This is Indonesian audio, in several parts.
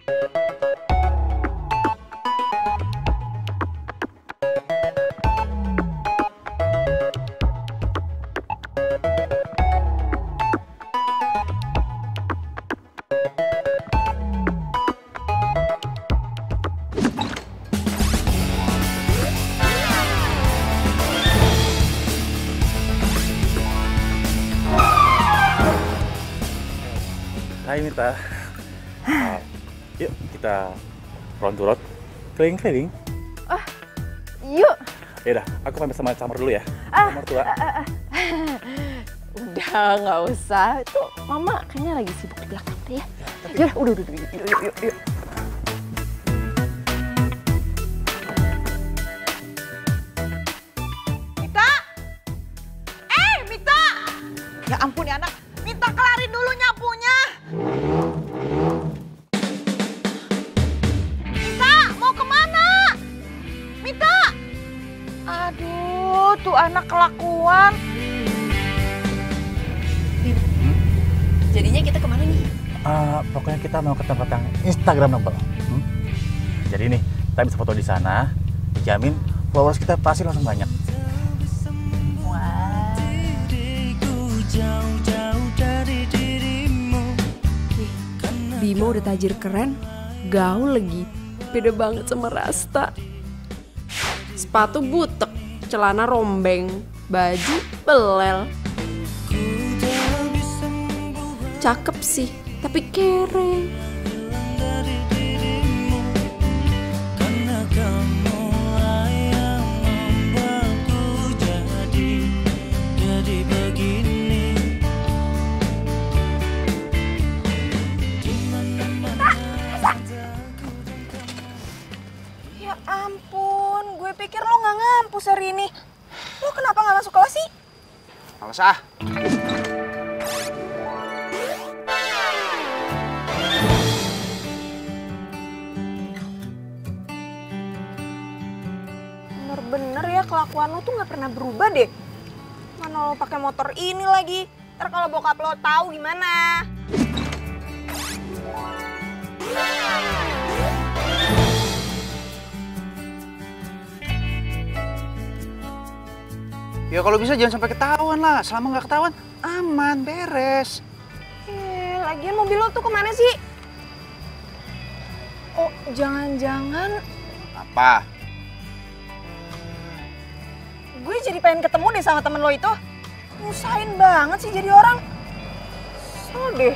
Hai Mita, yuk kita round to road, keliling-keliling. Yuk. Yaudah, aku pamit sama Camar dulu ya. Mertua. Udah, nggak usah. Itu Mama kayaknya lagi sibuk di belakang deh ya. Yaudah, udah, yuk. Mita! Mita! Ya ampun ya anak, Mita kelarin dulu nyapunya. Mita, mau kemana? Mita! Aduh, tuh anak kelakuan. Jadinya kita kemana nih? Pokoknya kita mau ke tempat yang Instagramable. Jadi nih, kita bisa foto di sana, dijamin followers kita pasti langsung banyak. Bimo udah tajir keren, gaul lagi, beda banget sama Rasta. Sepatu butek, celana rombeng, baju belel. Cakep sih, tapi kere. Ya ampun, gue pikir lo nggak ngampus hari ini. Lo kenapa nggak masuk kelas sih? Males ah. Bener-bener ya kelakuan lo tuh nggak pernah berubah deh. Mana lo pakai motor ini lagi? Ntar kalau bokap lo tahu gimana? Ya kalau bisa jangan sampai ketahuan lah. Selama nggak ketahuan, aman, beres. Lagian mobil lo tuh kemana sih? Oh, jangan-jangan Apa? gue jadi pengen ketemu deh sama temen lo itu. Nyusahin banget sih jadi orang. Kesel deh.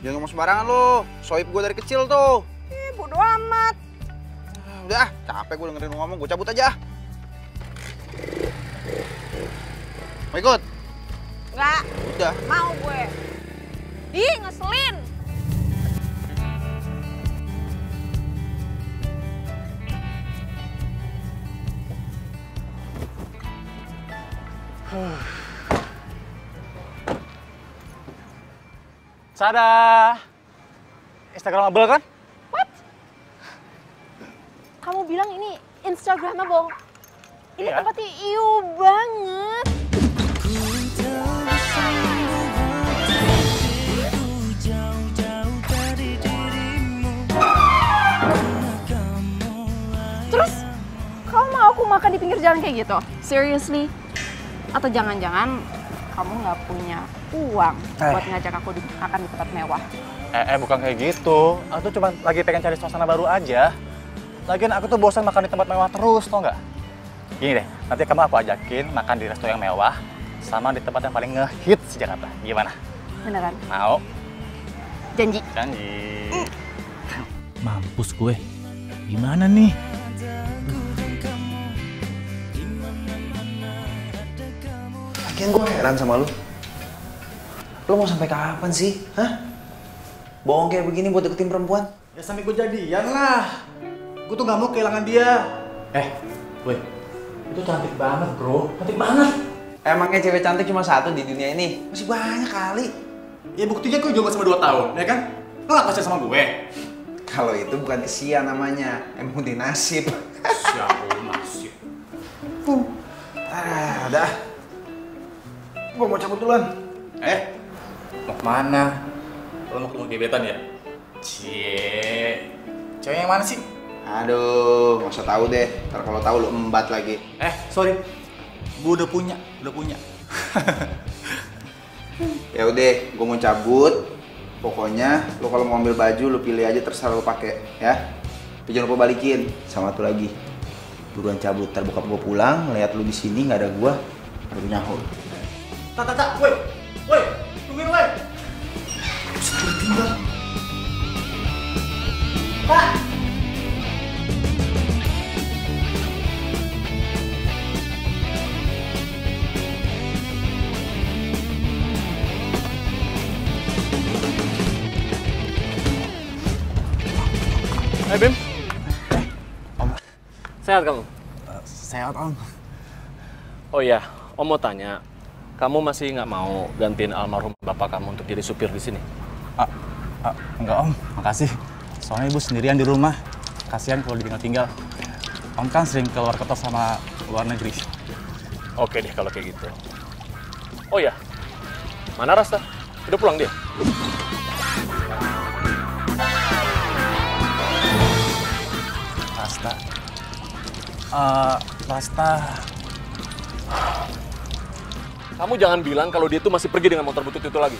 Jangan ngomong sembarangan lo. Sohib gue dari kecil tuh. Bodo amat. Udah, capek gue dengerin lo ngomong. Gue cabut aja. Mau ikut? Nggak. Udah. Mau gue. Ih, ngeselin. Sada, Instagramable kan? What? Kamu bilang ini Instagramable? Ini Iya. tempatnya iu banget. Terus, kamu mau aku makan di pinggir jalan kayak gitu? Seriously? Atau jangan-jangan kamu nggak punya uang buat ngajak aku makan di tempat mewah? Bukan kayak gitu. Aku tuh cuma lagi pengen cari suasana baru aja. Lagian aku tuh bosan makan di tempat mewah terus, tau nggak? Gini deh, nanti kamu aku ajakin makan di resto yang mewah sama di tempat yang paling ngehits di Jakarta. Gimana? Beneran? Mau? Janji? Janji. Mampus gue. Gimana nih? Lagian gue heran sama lu. Lu mau sampai kapan sih? Hah? Bohong kayak begini buat deketin perempuan? Ya sampai gue jadian lah. Gue tuh gak mau kehilangan dia. Gue. Itu cantik banget bro. Cantik banget. Emangnya cewek cantik cuma satu di dunia ini? Masih banyak kali. Ya buktinya gue juga sama 2 tahun, ya kan? Lo gak percaya sama gue? Kalau itu bukan sia namanya, emang di nasib. Siapa nasib? Udah. Gue mau cabut duluan. Mau kemana? Lo mau ketemu gebetan ya? Cie. Cewek yang mana sih? Aduh, nggak usah tahu deh. Ntar kalau tahu lu embat lagi. Sorry. Gue udah punya. Ya udah, gue mau cabut. Pokoknya lu kalau mau ambil baju lu pilih aja terserah lu pakai, ya. Tapi jangan lupa balikin. Sama satu lagi. Buruan cabut, ntar bokap gue pulang, ngeliat lu di sini nggak ada gua, baru nyaho. Tak, woi, tungguin woi. Sudah tinggal. Tak. Bim. Om. Sehat kamu? Sehat, Om. Oh iya, Om mau tanya. Kamu masih nggak mau gantiin almarhum bapak kamu untuk jadi supir di sini? Enggak, Om. Makasih. Soalnya Ibu sendirian di rumah. Kasihan kalau ditinggal-tinggal. Om kan sering keluar kota sama luar negeri. Oke deh kalau kayak gitu. Oh iya, mana Rasta? Udah pulang dia? Rasta. Kamu jangan bilang kalau dia tuh masih pergi dengan motor butut itu lagi.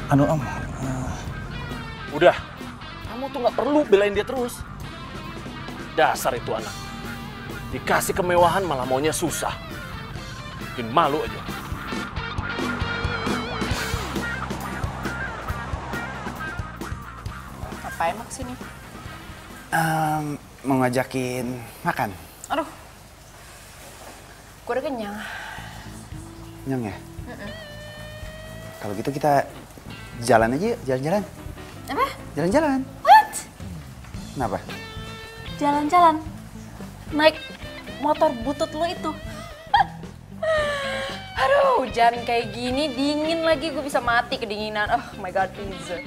Om. Udah, kamu tuh nggak perlu belain dia terus. Dasar itu anak. Dikasih kemewahan malah maunya susah. Bikin malu aja. Ngapain mak sini? Mau ngajakin makan. Aduh, gue udah kenyang. Kenyang ya? Kalau gitu kita jalan aja yuk, jalan-jalan. Apa? Jalan-jalan. What? Kenapa? Jalan-jalan? Naik motor butut lo itu? Aduh, hujan kayak gini, dingin lagi, gue bisa mati kedinginan. Oh my god, please.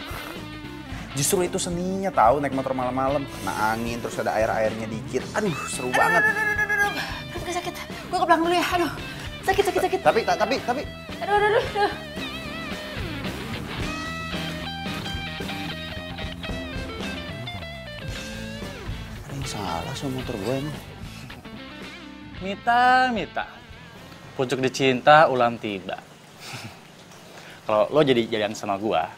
Justru itu seninya tahu naik motor malam-malam, kena angin terus ada air-airnya dikit. Aduh, seru banget. Aduh, sakit. Gue ke belakang dulu ya. Aduh, sakit. Tapi. Aduh. Ada yang salah sama motor gue emang. Mita. Pucuk dicinta ulam tiba. Kalau lo jadi jadian sama gua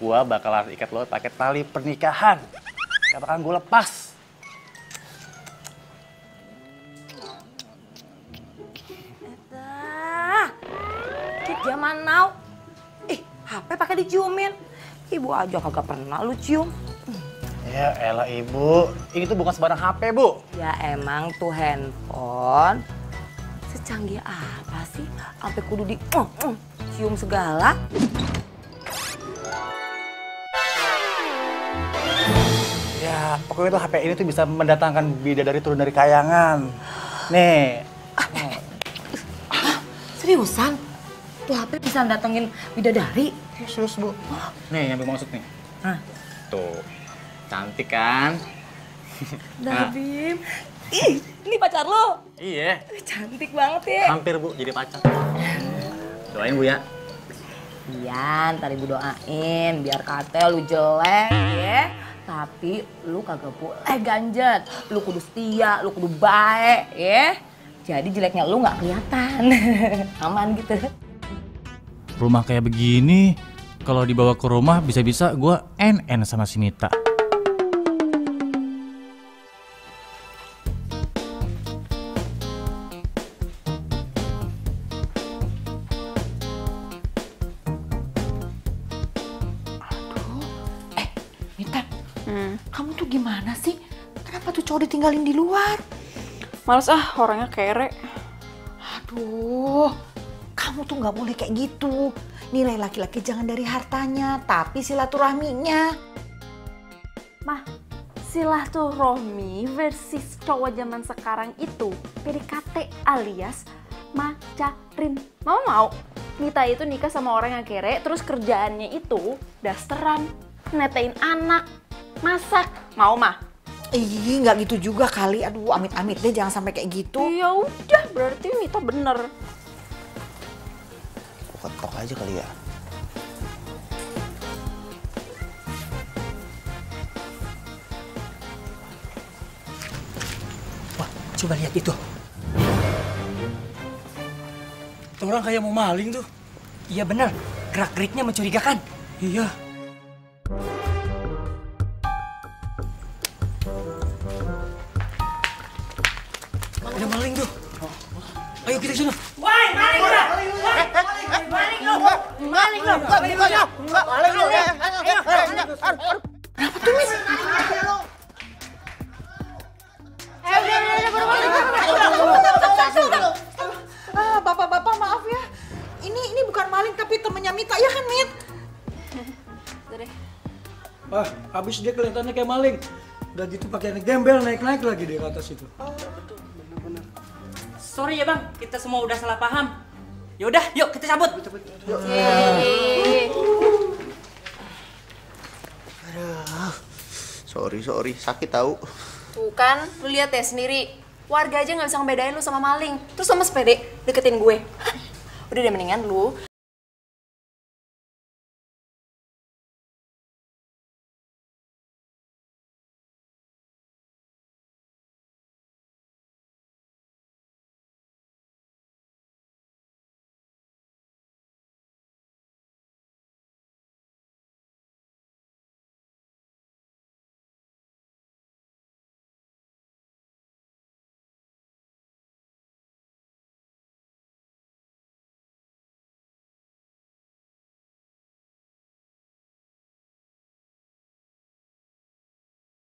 bakalan ikat lo pakai tali pernikahan. Gak bakalan gue lepas. Kit zaman now. HP pakai diciumin. Ibu aja kagak pernah lu cium. Ya elah Ibu, ini tuh bukan sembarang HP, Bu. Ya emang tuh handphone secanggih apa sih? Sampai kudu di cium segala. Ya, pokoknya tuh HP ini tuh bisa mendatangkan bidadari turun dari kayangan. Nih. Seriusan? Tuh HP bisa datengin bidadari? Serius, Bu. Nih, yang gue maksud nih. Tuh, cantik kan? Dah, Bim. Ih, ini pacar lo? Iya. Cantik banget ya. Hampir, Bu, jadi pacar. Doain, Bu, ya. Iya, ntar ibu doain biar kate lu jelek ya. Tapi lu kagak boleh ganjet. Lu kudu setia, lu kudu baik ya. Jadi jeleknya lu nggak kelihatan. Aman gitu. Rumah kayak begini, kalau dibawa ke rumah bisa-bisa gue NN sama si Mita. Mita, kamu tuh gimana sih? Kenapa tuh cowok ditinggalin di luar? Males orangnya kere. Aduh, kamu tuh nggak boleh kayak gitu. Nilai laki-laki jangan dari hartanya, tapi silaturahminya. Mah, silaturahmi versus cowok zaman sekarang itu PDKT alias macarin. Mama mau Mita itu nikah sama orang yang kere, terus kerjaannya itu dasteran, netein anak, masak. Mau mah? Ih, nggak gitu juga kali. Aduh, amit-amit deh, jangan sampai kayak gitu. Ya udah, berarti Mita bener. Ketok aja kali ya. Coba lihat itu. Itu orang kayak mau maling tuh. Iya bener, gerak-geriknya mencurigakan. Iya. Ada maling tuh. Ayo kita ke sana. Woi, maling lu! Maling lu! Maling lu! Kenapa tuh, Miss? Bapak-bapak maaf ya. Ini bukan maling tapi temennya Mita ya kan, Mit? Udah deh. Wah, habis dia kelihatannya kayak maling. Udah gitu pakai gembel naik-naik lagi di atas itu. Sorry ya bang, kita semua udah salah paham. Yaudah, yuk kita cabut. Sorry, sakit tahu. Tuh kan, lu lihat ya sendiri. Warga aja nggak bisa ngebedain lu sama maling. Terus sama sepede deketin gue. Udah deh mendingan lu.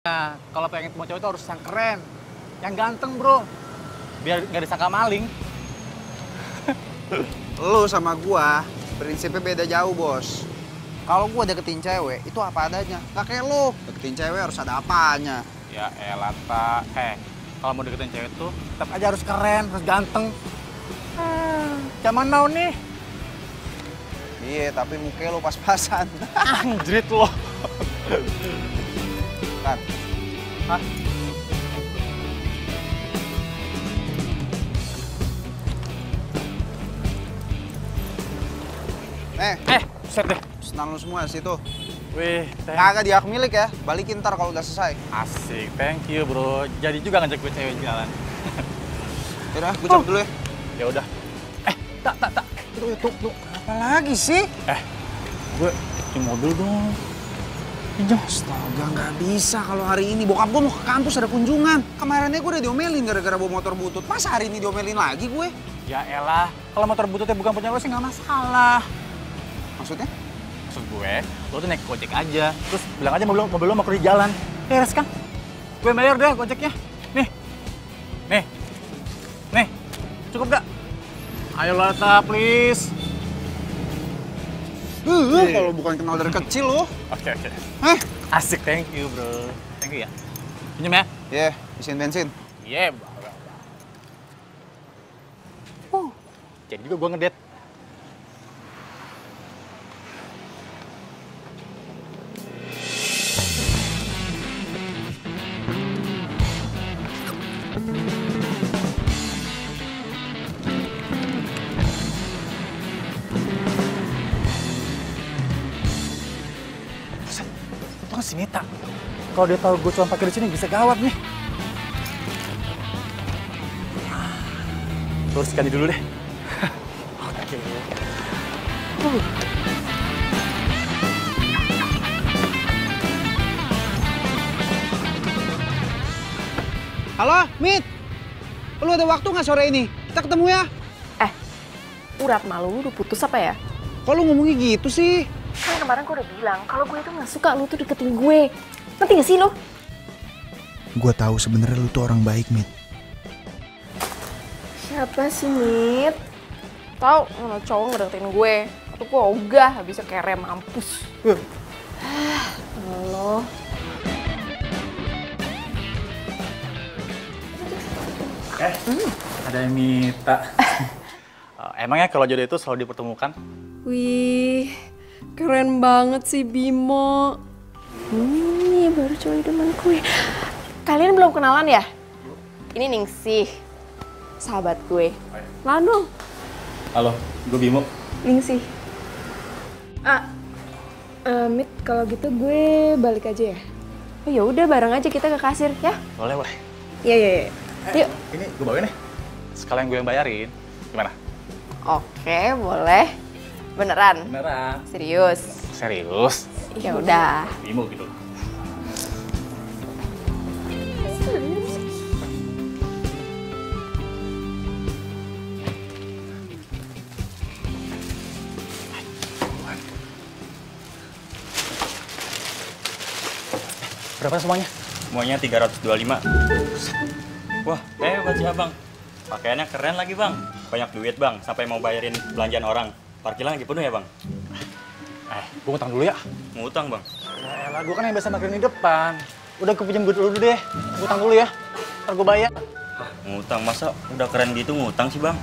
Nah, kalau pengen ketemu cowok itu harus yang keren, yang ganteng bro, biar nggak disangka maling. Lu sama gua prinsipnya beda jauh, Bos. Kalau gua deketin cewek itu apa adanya, nggak kayak lu. Deketin cewek harus ada apanya. Ya elah, tak. Kalau mau deketin cewek tuh tetap aja harus keren, harus ganteng. Zaman now nih. Iya, tapi muka lu pas-pasan. Anjrit lo. Kan? Hah? Set deh. Senang lu semua situ. Wih, Kagak dia hak milik ya, balikin ntar kalau udah selesai. asik, thank you bro. Jadi juga ngajak gue cewek jalan. Yaudah, gue cabut dulu ya. Ya udah. Tak. Tuh. Apa lagi sih? Gue cuci mobil dong. Pinjam. Astaga, nggak bisa kalau hari ini. Bokap gue mau ke kampus ada kunjungan. Kemarinnya gue udah diomelin gara-gara bawa motor butut. Masa hari ini diomelin lagi gue? Ya elah, kalau motor bututnya bukan punya lo sih nggak masalah. Maksudnya? Maksud gue, lo tuh naik gojek aja. Terus bilang aja mobil lo mau kerja jalan. Beres kan? Gue bayar deh gojeknya. Nih. Cukup gak? Ayo Lata, please. Kalau bukan kenal dari kecil lo. Oke. Hah? Asik, thank you bro. Thank you ya. Pinjam ya? Iya, isiin bensin. Iya, jadi juga gue ngedate. Itu kan si Mita. Kalau dia tahu gue cuma parkir di sini bisa gawat nih. Terus ganti dulu deh. Oke. Halo, Mit. Lu ada waktu nggak sore ini? Kita ketemu ya. Urat malu lu udah putus apa ya? Kok lu ngomongnya gitu sih? Kan kemarin gue udah bilang kalau gue itu nggak suka lu tuh deketin gue. Ngerti gak sih lu? Gue tahu sebenarnya lu tuh orang baik, Mit. Siapa sih, Mit? Tahu mana cowok ngedeketin gue. Atau gue ogah, bisa kere mampus. Allah. Ada yang Mita. Emangnya kalau jodoh itu selalu dipertemukan? Wih, keren banget sih Bimo. Ini baru cowok idaman gue. Kalian belum kenalan ya? Ini Ningsih, sahabat gue. Kenalan dong. Halo, gue Bimo. Ningsih. Mit, kalau gitu gue balik aja ya? Oh ya udah bareng aja kita ke kasir ya. Boleh. Iya. Yuk. Ini gue bawain nih. Sekalian gue yang bayarin. Gimana? Oke, boleh. Beneran? Beneran. Serius? Serius? Ya udah. Bimo gitu. Berapa semuanya? Semuanya 325. Wah, hebat sih abang. Pakaiannya keren lagi bang. Banyak duit bang, sampai mau bayarin belanjaan orang. Parkiran lagi penuh ya bang? Gue ngutang dulu ya. Ngutang bang? Yaelah, gue kan yang biasa parkirin di depan. Udah gue pinjam dulu deh. Ngutang dulu ya. Ntar gue bayar. Ngutang, masa udah keren gitu ngutang sih bang?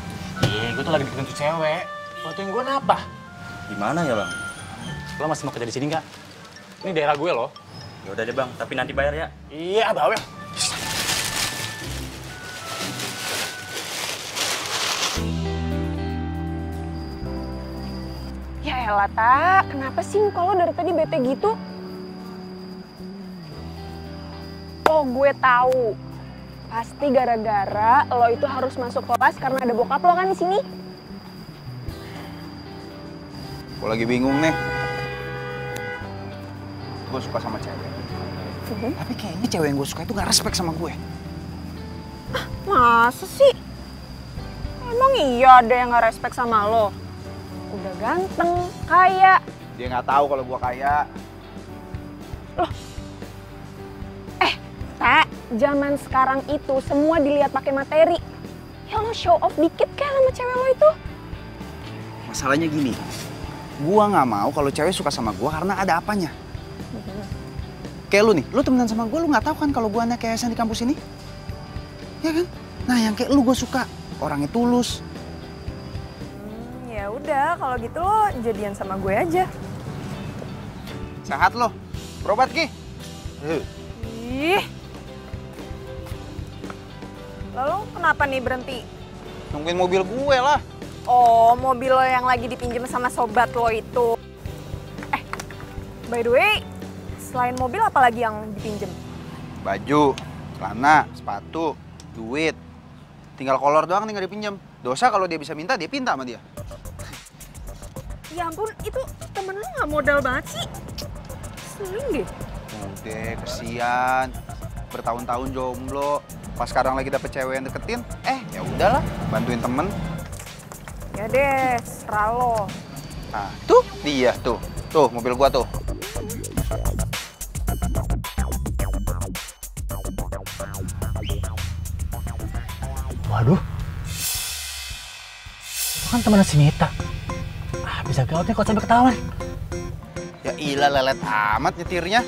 Iya, gue tuh lagi deketin tuh cewek. Bantuin gue apa? Gimana ya bang? Lo masih mau kerja di sini nggak? Ini daerah gue loh. Ya udah deh bang, tapi nanti bayar ya. Iya, bawel. Ya elah, Tak. Kenapa sih muka lo dari tadi bete gitu? Oh, gue tahu. Pasti gara-gara lo itu harus masuk kelas karena ada bokap lo kan di sini. Gue lagi bingung nih. Gue suka sama cewek. Tapi kayaknya cewek yang gue suka itu gak respect sama gue. Masa sih? Emang iya ada yang gak respect sama lo? Udah ganteng, kaya. Dia nggak tahu kalau gue kaya. Loh. Tak, zaman sekarang itu semua dilihat pakai materi. Ya lo show off dikit kayak sama cewek lo itu. Masalahnya gini, gue nggak mau kalau cewek suka sama gue karena ada apanya. Kayak lu nih, lu temenan sama gue, lu nggak tahu kan kalau gue anak yayasan di kampus ini? Ya kan? Nah yang kayak lu gue suka, orangnya tulus. Ya udah, kalau gitu lo jadian sama gue aja. Sehat lo, berobat Ki. Ih. Lalu kenapa nih berhenti? Nungguin mobil gue lah. Oh, mobil lo yang lagi dipinjam sama sobat lo itu. By the way, selain mobil apa lagi yang dipinjem? Baju, celana, sepatu, duit. Tinggal kolor doang nih nggak dipinjam. Dosa kalau dia bisa minta, dia pinta sama dia. Ya ampun, itu temen lo nggak modal banget sih. Seling deh. Udah, kesian. Bertahun-tahun jomblo. Pas sekarang lagi dapet cewek yang deketin, ya udahlah, bantuin temen. Ya deh, serah lo. Nah, tuh dia tuh. Tuh mobil gua tuh. Waduh. Itu kan temennya si Mita. Bisa gawat nih kalau sampai ketahuan. Ya ilah, lelet amat nyetirnya.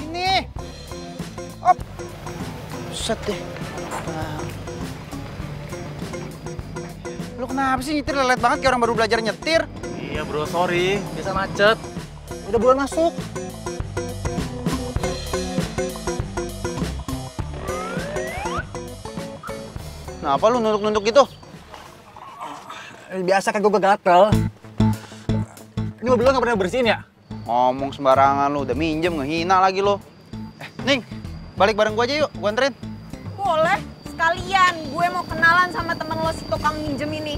Ini. Op. Set deh. Lu kenapa sih nyetir lelet banget kayak orang baru belajar nyetir? Iya bro, sorry. Biasa macet. Udah buruan masuk. Kenapa lu nunduk-nunduk gitu? Biasa kan gue gatel. Ini mobil lo gak pernah bersihin ya? Ngomong sembarangan lu, udah minjem ngehina lagi lu. Ning, balik bareng gua aja yuk, gua anterin. Boleh, sekalian. Gue mau kenalan sama temen lo si tukang minjem ini.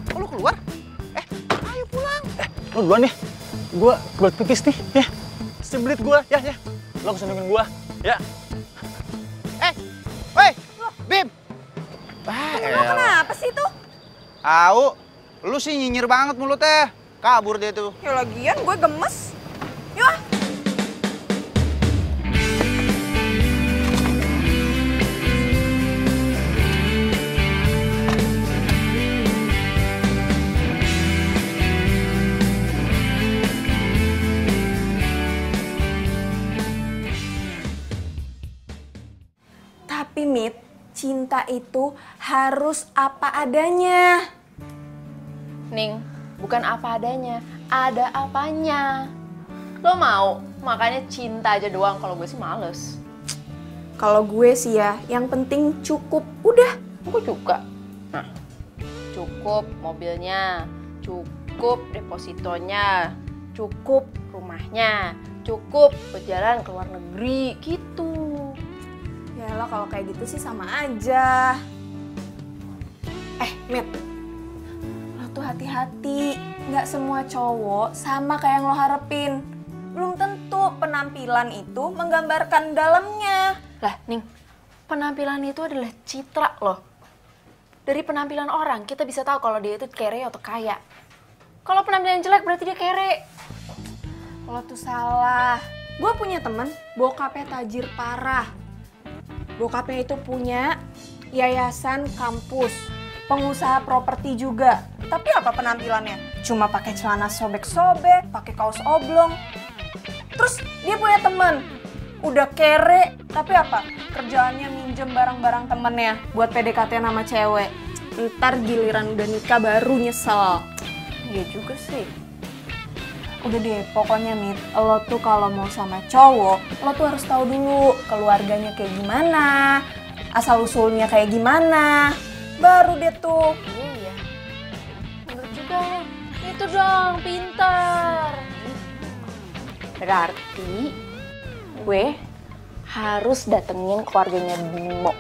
Kok lu keluar? Ayo pulang. Lo duluan nih. Gue kebelet pipis nih, ya. Sebelit gue, ya. Lo kesendungin gue, ya. Woi, Bim. Lo kenapa sih tuh? Au, lu sih nyinyir banget mulutnya. Kabur dia tuh. Ya lagian gue gemes. Yuk. Tapi Mit, cinta itu harus apa adanya. Ning, bukan apa adanya, ada apanya. Lo mau? Makanya cinta aja doang, kalau gue sih males. Kalau gue sih ya, yang penting cukup. Udah. Aku juga. Nah, cukup mobilnya, cukup depositonya, cukup rumahnya, cukup berjalan ke luar negeri gitu. Yalah kalau kayak gitu sih sama aja. Mit, lo tuh hati-hati. Nggak semua cowok sama kayak yang lo harapin. Belum tentu penampilan itu menggambarkan dalamnya. Lah, Ning, penampilan itu adalah citra loh. Dari penampilan orang, kita bisa tahu kalau dia itu kere atau kaya. Kalau penampilan jelek berarti dia kere. Lo tuh salah. Gue punya temen, bokapnya tajir parah. Bokapnya itu punya yayasan kampus, pengusaha properti juga. Tapi apa penampilannya? Cuma pakai celana sobek-sobek, pakai kaos oblong. Terus dia punya temen, udah kere, tapi apa? Kerjaannya minjem barang-barang temennya buat PDKT sama cewek. Ntar giliran udah nikah baru nyesel. Iya juga sih. Udah deh, pokoknya Mit, lo tuh kalau mau sama cowok, lo tuh harus tahu dulu keluarganya kayak gimana, asal-usulnya kayak gimana, baru deh tuh. Iya. Bener juga. Itu dong, pintar. Berarti gue harus datengin keluarganya Bimo.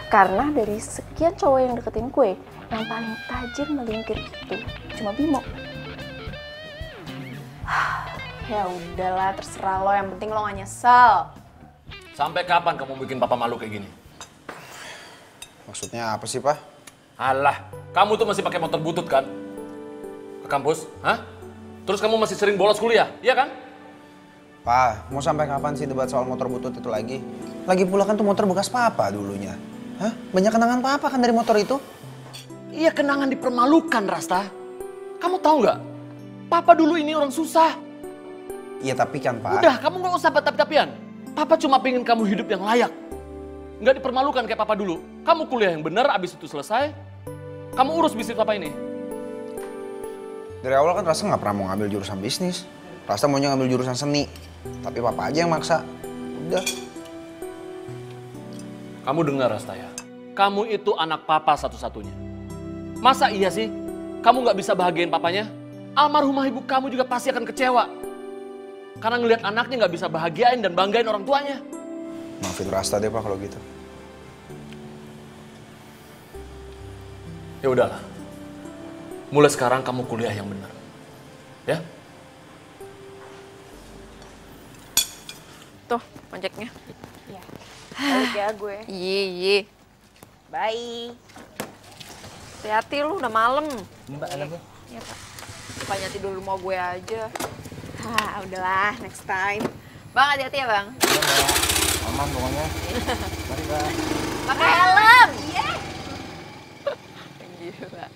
Karena dari sekian cowok yang deketin gue, yang paling tajir melintir itu cuma Bimo. Ya udahlah, terserah lo, yang penting lo gak nyesel. Sampai kapan kamu bikin papa malu kayak gini? Maksudnya apa sih, Pak? Alah, kamu tuh masih pakai motor butut kan? Ke kampus, hah? Terus kamu masih sering bolos kuliah, iya kan? Pak, mau sampai kapan sih debat soal motor butut itu lagi? Lagi pula kan tuh motor bekas Papa dulunya. Hah? Banyak kenangan Papa kan dari motor itu? Iya, kenangan dipermalukan, Rasta. Kamu tahu nggak? Papa dulu ini orang susah. Iya tapi kan, Pak. Udah, kamu nggak usah tapi-tapian. Papa cuma pengen kamu hidup yang layak. Nggak dipermalukan kayak Papa dulu. Kamu kuliah yang benar, abis itu selesai, kamu urus bisnis Papa ini. Dari awal kan Rasta nggak pernah mau ngambil jurusan bisnis. Rasta maunya ngambil jurusan seni. Tapi Papa aja yang maksa. Udah. Kamu dengar, Rasta ya. Kamu itu anak Papa satu-satunya. Masa iya sih, kamu nggak bisa bahagiain papanya? Almarhumah ibu kamu juga pasti akan kecewa. Karena ngelihat anaknya nggak bisa bahagiain dan banggain orang tuanya. Maafin Rasta deh, Pak, kalau gitu. Ya udahlah. Mulai sekarang kamu kuliah yang benar. Ya? Tuh, ojeknya. Iya. Balik ya gue. Iya. Bye. Hati-hati lu, udah malam. Mbak, anaknya. Iya, Pak. Bukannya tidur rumah gue aja. Udahlah, next time. Bang, hati-hati ya, Bang. Aman pokoknya. Mari, Pak. Pakai helm. Iya. Gila.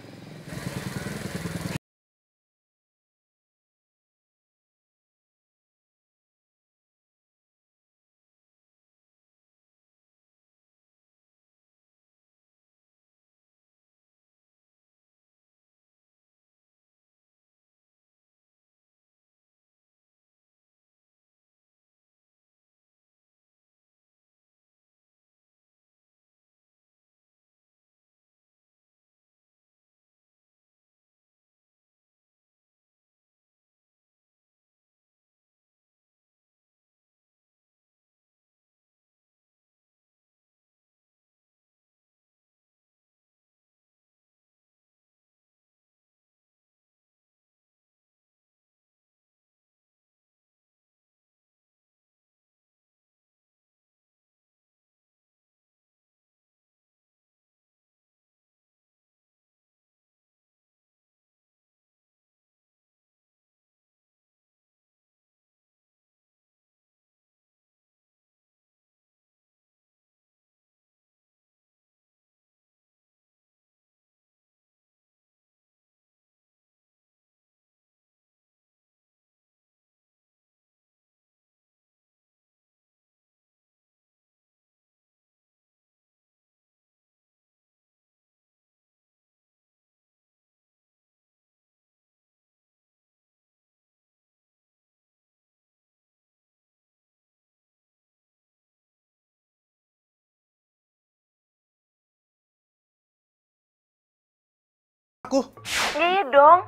aku. Iya dong.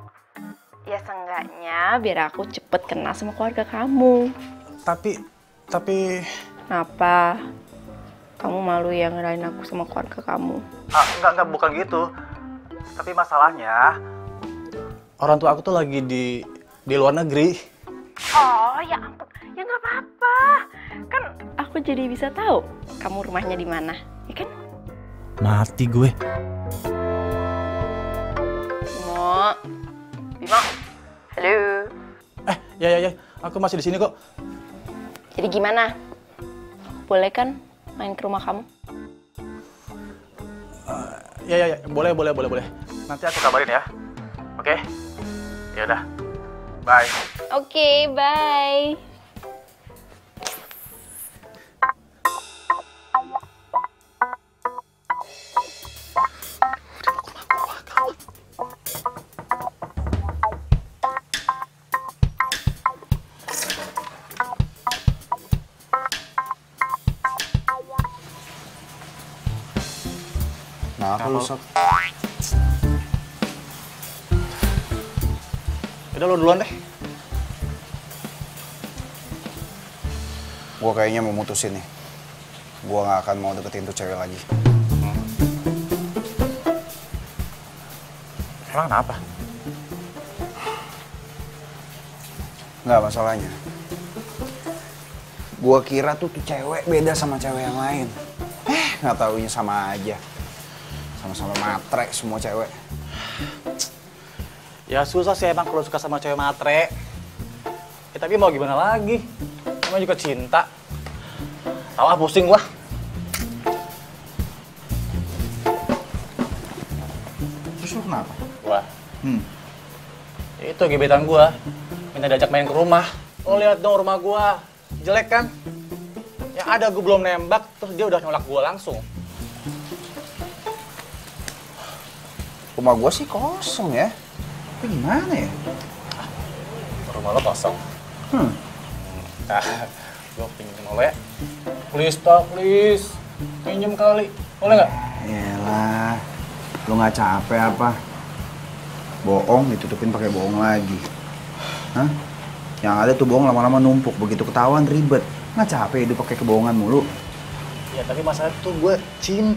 Ya seenggaknya biar aku cepet kenal sama keluarga kamu. Tapi Kenapa? Kamu malu ya ngerain aku sama keluarga kamu? Enggak, bukan gitu. Tapi masalahnya orang tua aku tuh lagi di luar negeri. Oh ya ampun, ya nggak apa-apa. Kan aku jadi bisa tahu kamu rumahnya di mana, ya kan? Mati gue. Bimo, halo. Ya, aku masih di sini kok. Jadi gimana? Boleh kan main ke rumah kamu? Ya, boleh. Nanti aku kabarin ya. Oke? Ya udah. Bye. Oke, bye. Nah, aku rusak. Udah lo duluan deh. Gue kayaknya mau mutusin nih. Gue gak akan mau deketin tuh cewek lagi. Emang kenapa? Nggak, masalahnya gue kira tuh cewek beda sama cewek yang lain. Nggak taunya sama aja. Sama-sama matre semua cewek. Ya susah sih emang kalau suka sama cewek matre. Ya, tapi mau gimana lagi? Namanya juga cinta. Tahu pusing gua. Terus lu kenapa? Gua. Itu gebetan gua. Minta diajak main ke rumah. Lo lihat dong rumah gua. Jelek kan? Yang ada gua belum nembak, terus dia udah nolak gua langsung. Rumah gue sih kosong ya. Tapi gimana ya? Rumah lo kosong. Gue pinjam lo ya. Please, please. Pinjam kali. Boleh nggak? Yalah, lu nggak capek apa? Bohong ditutupin pakai bohong lagi. Hah? Yang ada tuh bohong lama-lama numpuk, begitu ketahuan ribet. Nggak capek hidup pakai kebohongan mulu. Ya tapi masalah tuh gue cinta.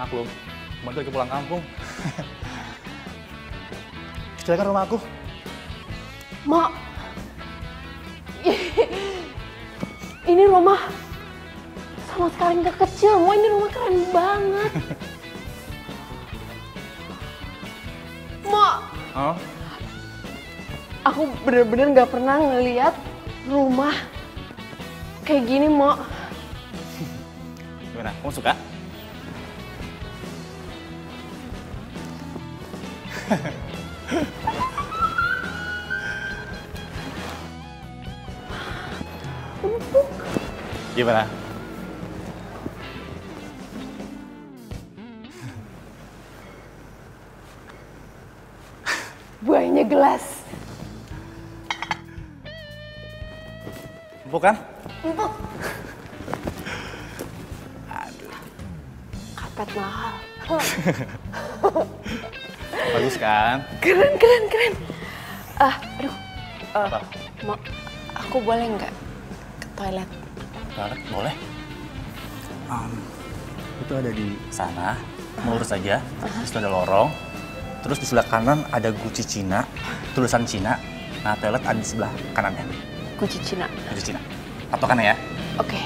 Maklum, kemarin lagi pulang kampung. Kecil kan rumah aku? Mak, ini rumah sama sekali nggak kecil, Mo. Ini rumah keren banget. Mak, aku bener-bener nggak pernah ngeliat rumah kayak gini, Mak. Gimana? Kamu suka? Empuk. Gimana? Jelas. Empuk kan? Empuk. Karpet mahal. Bagus kan? Keren, keren, keren. Aduh. Apa? Aku boleh nggak ke toilet? Toilet boleh. Itu ada di sana, lurus aja. Terus ada lorong. Terus di sebelah kanan ada guci Cina, tulisan Cina. Nah, toilet ada di sebelah kanannya. Guci Cina. Guci Cina. Patokan ya. Oke.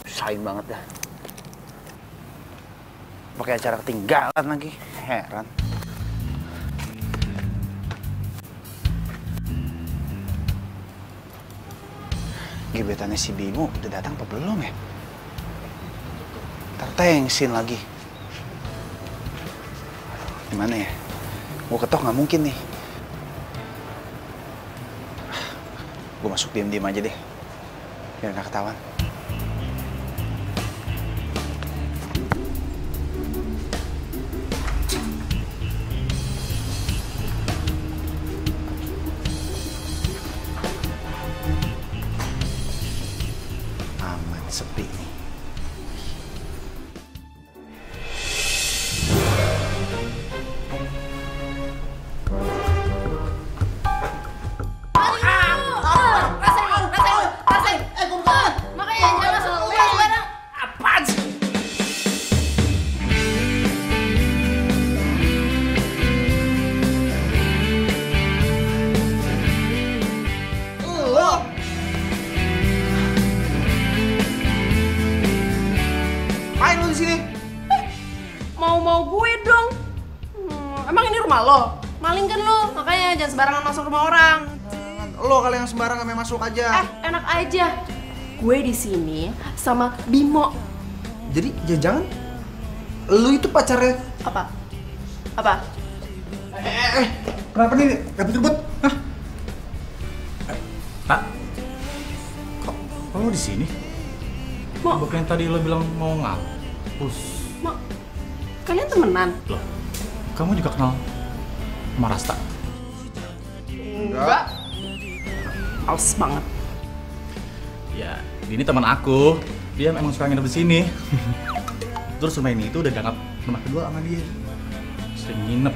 Sain banget dah. Pakai acara ketinggalan lagi. Heran. Gebetannya si Bimo udah datang apa belum ya? Ntar tengsin lagi. Gimana ya? Gue ketok nggak mungkin nih. Gue masuk diem-diem aja deh. Biar nggak ketahuan. Sepi nih. Makanya jangan selalu sembarang. Apaan sih? Main lu di sini? Mau gue dong. Emang ini rumah lo? Maling kan lo, makanya jangan sembarangan masuk rumah orang. Lo kali yang sembarangan main masuk aja. Enak aja. Gue di sini sama Bimo. Jadi jangan lu itu pacarnya. Apa? Apa? Kenapa nih? Ribut-ribut? Hah? Pak? Kok lo di sini? Bukan tadi lo bilang mau ngampus. Kalian temenan? Loh, kamu juga kenal sama Rasta? Enggak. Males banget. Ya, ini teman aku. Dia memang suka nginep di sini. Terus rumah ini itu udah dianggap rumah kedua sama dia. Sering nginep,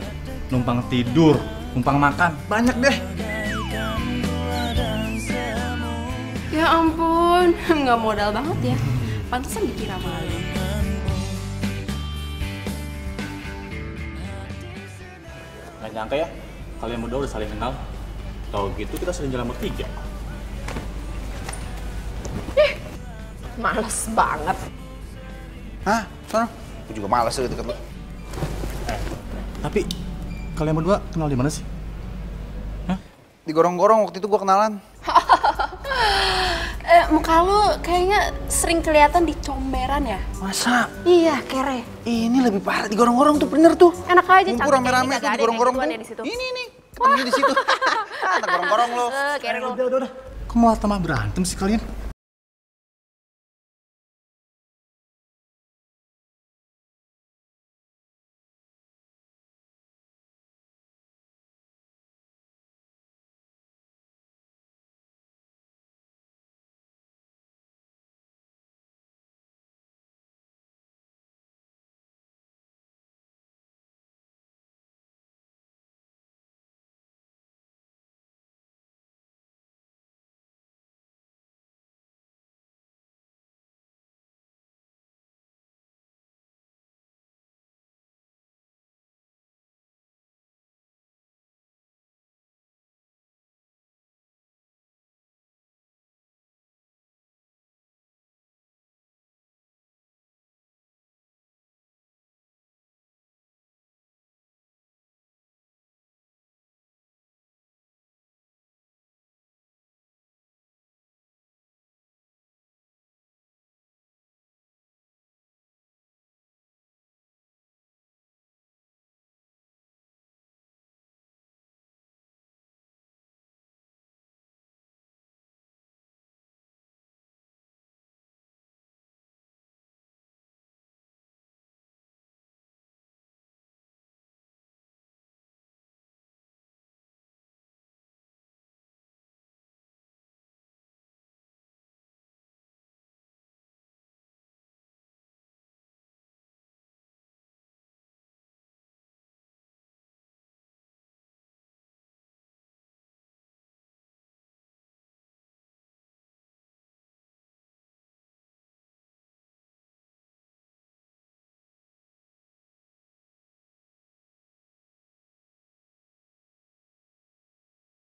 numpang tidur, numpang makan, banyak deh. Ya ampun, nggak modal banget ya. Pantesan dikira malu. Gak nyangka ya, kalian berdua udah saling kenal. Tahu gitu kita sering jalan bertiga. Males banget. Hah? Sono? Gue juga malas gitu deket lu. Tapi kalian berdua kenal di mana sih? Di gorong-gorong waktu itu gue kenalan. Muka lu kayaknya sering kelihatan di comberan ya? Masa? Iya, kere. Ini lebih parah di gorong-gorong tuh, bener tuh. Enak aja, ngumpul rame-rame tuh di gorong-gorong tuh. Ini nih, ketemu di situ. Ntar gorong-gorong lo. Kere lu. Udah. Kok malah tambah berantem sih kalian?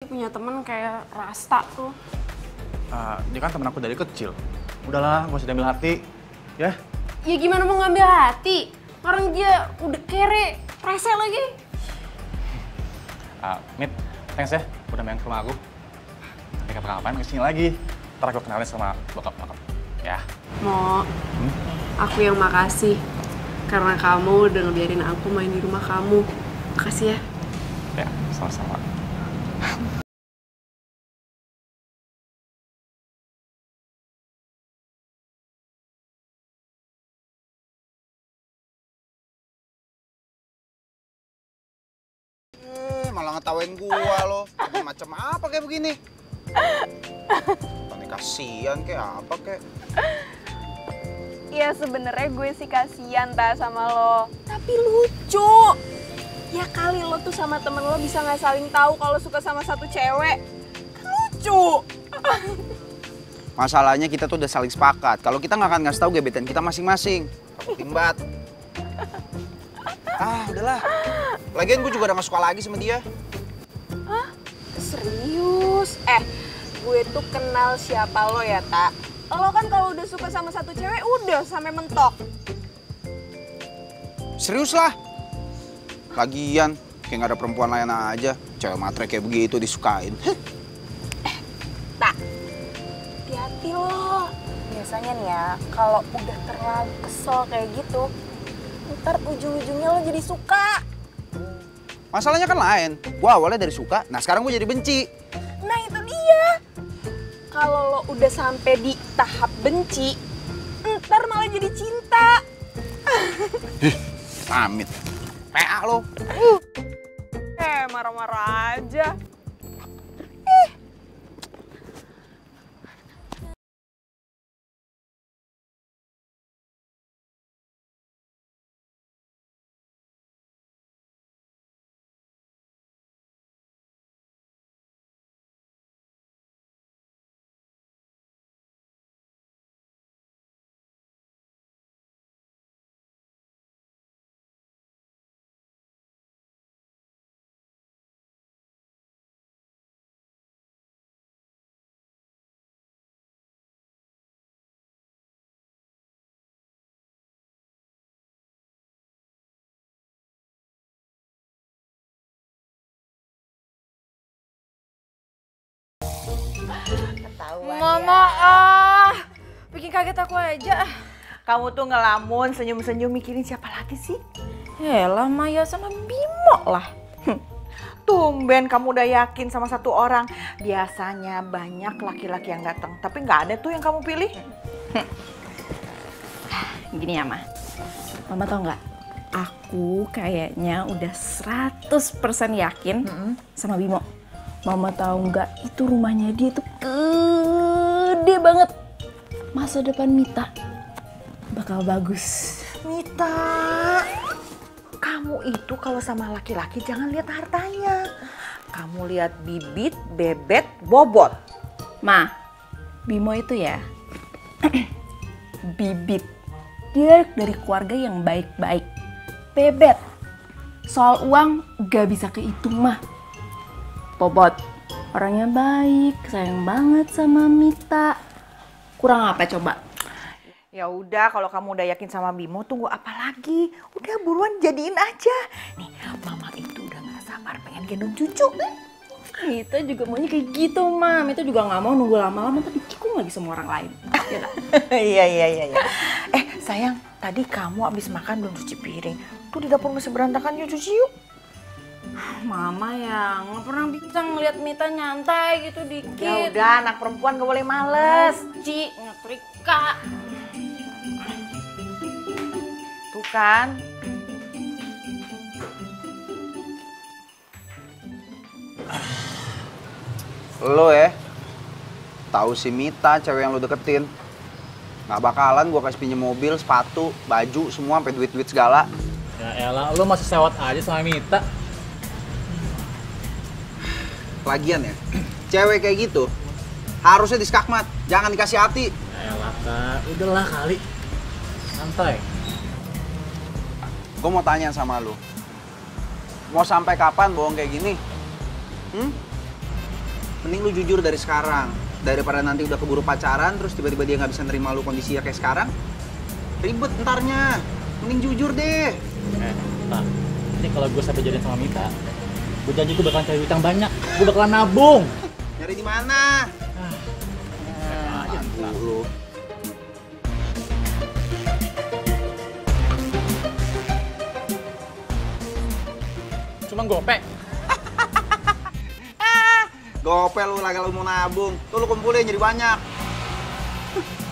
punya temen kayak Rasta tuh. Dia kan temen aku dari kecil. Udahlah, gak usah diambil hati. Ya? Ya gimana mau ngambil hati? Orang dia udah kere, rese lagi. Mit, thanks ya udah main ke rumah aku. Nanti kapan-kapan kesini lagi. Ntar aku kenalin sama bokap-bokap. Ya? Mo, aku yang makasih. Karena kamu udah ngebiarin aku main di rumah kamu. Makasih ya. Ya, sama-sama. Malah ngetawain gua lo. Macam apa kayak begini? Tani kasihan kayak apa kayak? Ya sebenarnya gue sih kasihan sama lo. Tapi lucu. Ya kali lo tuh sama temen lo bisa nggak saling tahu kalau suka sama satu cewek. Kan lucu. Masalahnya kita tuh udah saling sepakat. Kalau kita nggak akan ngasih tahu gebetan kita masing-masing. Takut timbat. Udahlah. Lagian gue juga udah gak suka lagi sama dia. Hah? Serius? Gue tuh kenal siapa lo ya, Tak? Lo kan kalau udah suka sama satu cewek, udah sampai mentok. Serius lah. Lagian, kayak gak ada perempuan lain aja. Cewek matre kayak begitu disukain. Tak, hati-hati lo. Biasanya nih ya, kalau udah terlalu kesel kayak gitu, ntar ujung-ujungnya lo jadi suka. Masalahnya kan lain. Gue awalnya dari suka, nah sekarang gue jadi benci. Nah itu dia. Kalau lo udah sampai di tahap benci, ntar malah jadi cinta. Amit. PA lo. Marah-marah aja. Mama, bikin kaget aku aja. Kamu tuh ngelamun, senyum-senyum mikirin siapa lagi sih? Yalah, Maya sama Bimo lah. Tumben kamu udah yakin sama satu orang. Biasanya banyak laki-laki yang datang, tapi nggak ada tuh yang kamu pilih. Gini ya, Ma. Mama tau nggak? Aku kayaknya udah 100% yakin sama Bimo. Mama tahu nggak, itu rumahnya dia tuh gede banget. Masa depan Mita bakal bagus. Mita, kamu itu kalau sama laki-laki jangan lihat hartanya. Kamu lihat bibit, bebet, bobot. Ma, Bimo itu ya bibit. Dia dari keluarga yang baik-baik. Bebet, soal uang gak bisa kehitung mah. Bobot, orangnya baik, sayang banget sama Mita. Kurang apa coba? Ya udah, kalau kamu udah yakin sama Bimo, tunggu apa lagi? Udah buruan jadiin aja. Nih, Mama itu udah gak sabar pengen gendong cucu. Mita juga maunya kayak gitu, Ma. Mita juga gak mau nunggu lama-lama tapi dikikung lagi sama orang lain. Iya. Sayang, tadi kamu abis makan belum cuci piring. Tuh di dapur masih berantakan, yuk cuci yuk. Mama ya nggak pernah bisa ngeliat Mita nyantai gitu dikit. Ya udah, anak perempuan gak boleh males. Ci, ngetrika. Tuh kan. Lo ya, tahu si Mita cewek yang lo deketin. Nggak bakalan gue kasih pinjem mobil, sepatu, baju, semua sampai duit-duit segala. Ya elah, lo masih sewot aja sama Mita. Lagian ya, cewek kayak gitu harusnya diskakmat, jangan dikasih hati. Ya elah Kak, udahlah kali. Santai. Gue mau tanya sama lo, mau sampai kapan bohong kayak gini? Mending lu jujur dari sekarang. Daripada nanti udah keburu pacaran, terus tiba-tiba dia nggak bisa nerima lu kondisinya kayak sekarang. Ribet entarnya. Mending jujur deh. Pak, ini kalau gue sampai jadian sama Mita, gue janji gue bakalan cari utang banyak. Gue bakalan nabung. Nyari di mana? Lu. Cuma gope. Gope lu lagi lu mau nabung. Tuh lu kumpulin jadi banyak.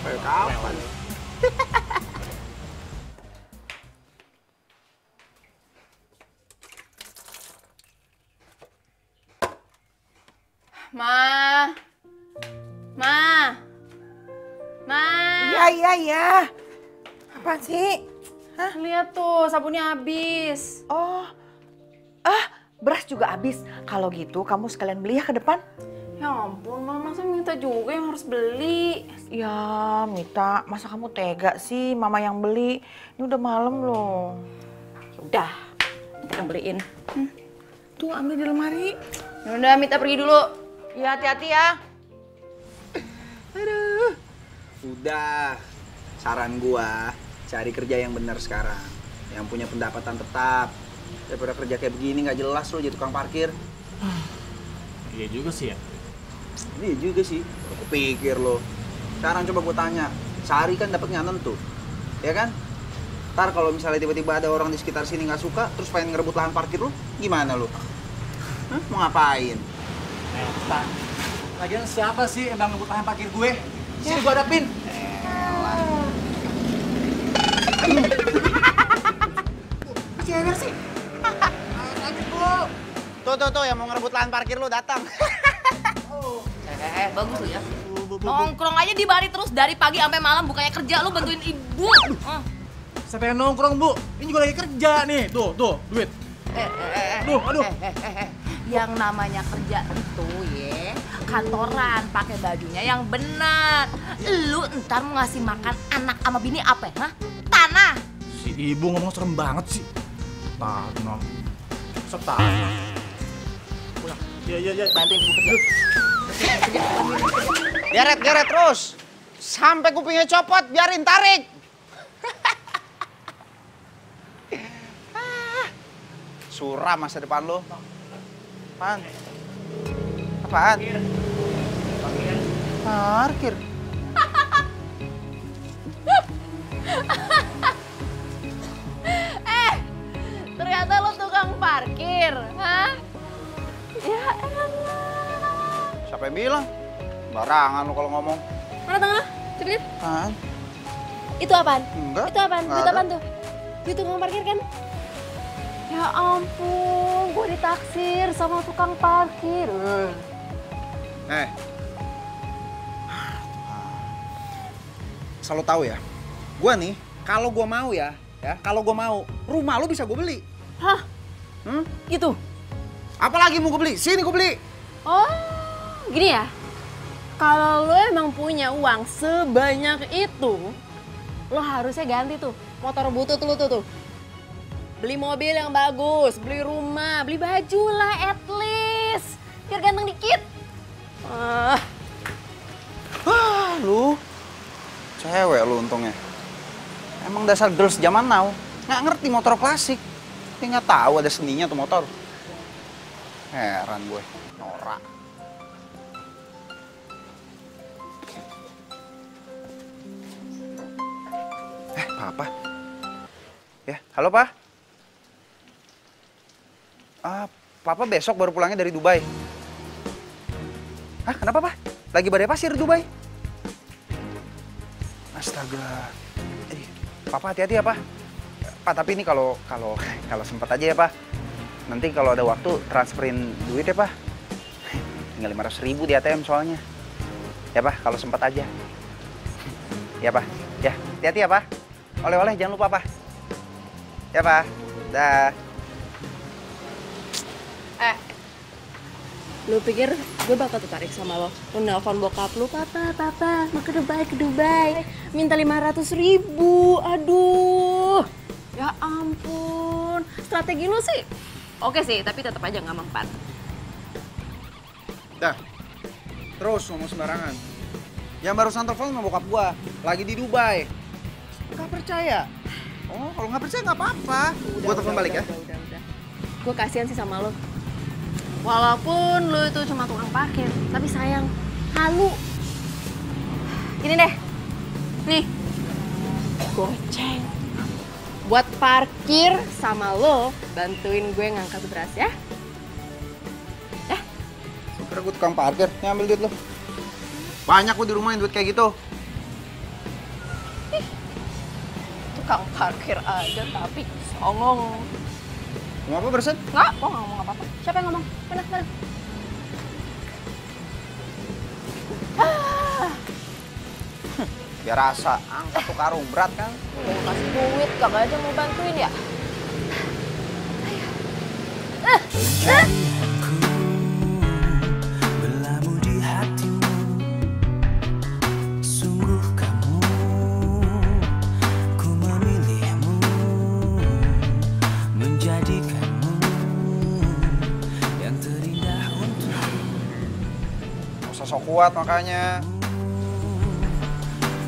Kayak kapan? Ma. Iya. Apaan sih? Hah? Lihat tuh, sabunnya habis. Oh. Beras juga habis. Kalau gitu kamu sekalian beli ya ke depan. Ya ampun, Mama, masa Mita juga yang harus beli? Ya, Mita, masa kamu tega sih Mama yang beli? Ini udah malam loh. Udah, kita beliin. Tuh, ambil di lemari. Udah, Mita pergi dulu. Ya, hati-hati ya. Aduh. Udah. Saran gua, cari kerja yang benar sekarang. Yang punya pendapatan tetap. Daripada kerja kayak begini nggak jelas lo jadi tukang parkir. Iya juga sih ya. Iya juga sih. Aku pikir lo. Sekarang coba gue tanya, sehari kan dapatnya nentu, ya kan? Ntar kalau misalnya tiba-tiba ada orang di sekitar sini nggak suka, terus pengen ngerebut lahan parkir lo, gimana lo? Hah? Mau ngapain? Pak, lagian siapa sih yang ngebut lahan parkir gue? Sini gue hadapin. Cewek sih. Tuh, yang mau ngerebut lahan parkir lo datang. Bagus lu ya. Nongkrong aja di bari terus dari pagi sampai malam, bukannya kerja lu bantuin ibu. Siapa yang nongkrong, Bu? Ini juga lagi kerja nih. Tuh, duit. Aduh. Yang namanya kerja itu ya kantoran, pakai bajunya yang benar. Lu ntar mau ngasih makan anak sama bini apa ya? Tanah. Si ibu ngomong serem banget sih. Tanah. Setan. Iya. Bantuin ibu kerja. Geret terus. Sampai kupingnya copot, biarin tarik. Suram masa depan lo. Apaan? Parkir. Ternyata lo tukang parkir, hah? Ya elah. Siapa yang bilang? Barangan lo kalau ngomong. Mana tengah? Cepet. Apaan? Itu apaan? Enggak. Itu apaan? Nggak Itu ada. apaan tuh? Itu tukang parkir kan? Ya ampun, gue ditaksir sama tukang parkir. Selalu tahu ya. Gua nih, kalau gua mau kalau gua mau, rumah lu bisa gua beli. Hah? Gitu? Apalagi mau gua beli? Sini gua beli. Oh, gini ya? Kalau lo emang punya uang sebanyak itu, lo harusnya ganti tuh motor butut lo tuh. Beli mobil yang bagus, beli rumah, beli baju lah at least. Biar ganteng dikit. Lu cewek lu untungnya. Emang dasar girls zaman now nggak ngerti motor klasik. Dia nggak tahu ada seninya tuh motor. Heran gue, norak. Papa. Ya, halo Pak. Papa besok baru pulangnya dari Dubai. Hah, kenapa Pak? Lagi badai pasir di Dubai? Astaga. Papa hati-hati ya, Pak. Pak, tapi ini kalau sempat aja ya, Pak. Nanti kalau ada waktu transferin duit ya, Pak. Tinggal 500.000 di ATM soalnya. Ya, Pak, kalau sempat aja. Ya, Pak. Ya, hati-hati ya, Pak. Oleh-oleh jangan lupa, Pak. Ya, Pak. Dah. Lu pikir gue bakal tertarik sama lo? Lu nelfon bokap lu, papa, mau ke Dubai. Minta 500.000, aduh. Ya ampun, strategi lu sih oke sih, tapi tetap aja nggak mempan. Dah, Terus ngomong sembarangan. Yang barusan telepon sama bokap gua, lagi di Dubai. Gak percaya? Oh, kalau nggak percaya nggak apa-apa. Gua telepon balik ya. Udah. Gue kasihan sih sama lo. Walaupun lo itu cuma tukang parkir, tapi sayang, halu. Ini deh, nih, goceng. Buat parkir sama lo, bantuin gue ngangkat beras ya. Kira gue tukang parkir, nih ambil duit lo. Banyak gue di rumah yang duit kayak gitu. Tukang parkir aja tapi songong. Ngomong apa barusan? Nggak, gue nggak ngomong apa-apa. Siapa yang ngomong? Mana? Biar rasa, angkat tuh karung, berat kan? Mau kasih duit, kagak aja mau bantuin ya? Berlabuh di hatimu, sungguh kamu, ku memilihmu, menjadikanmu yang terindah untukku. Gak usah sok kuat makanya.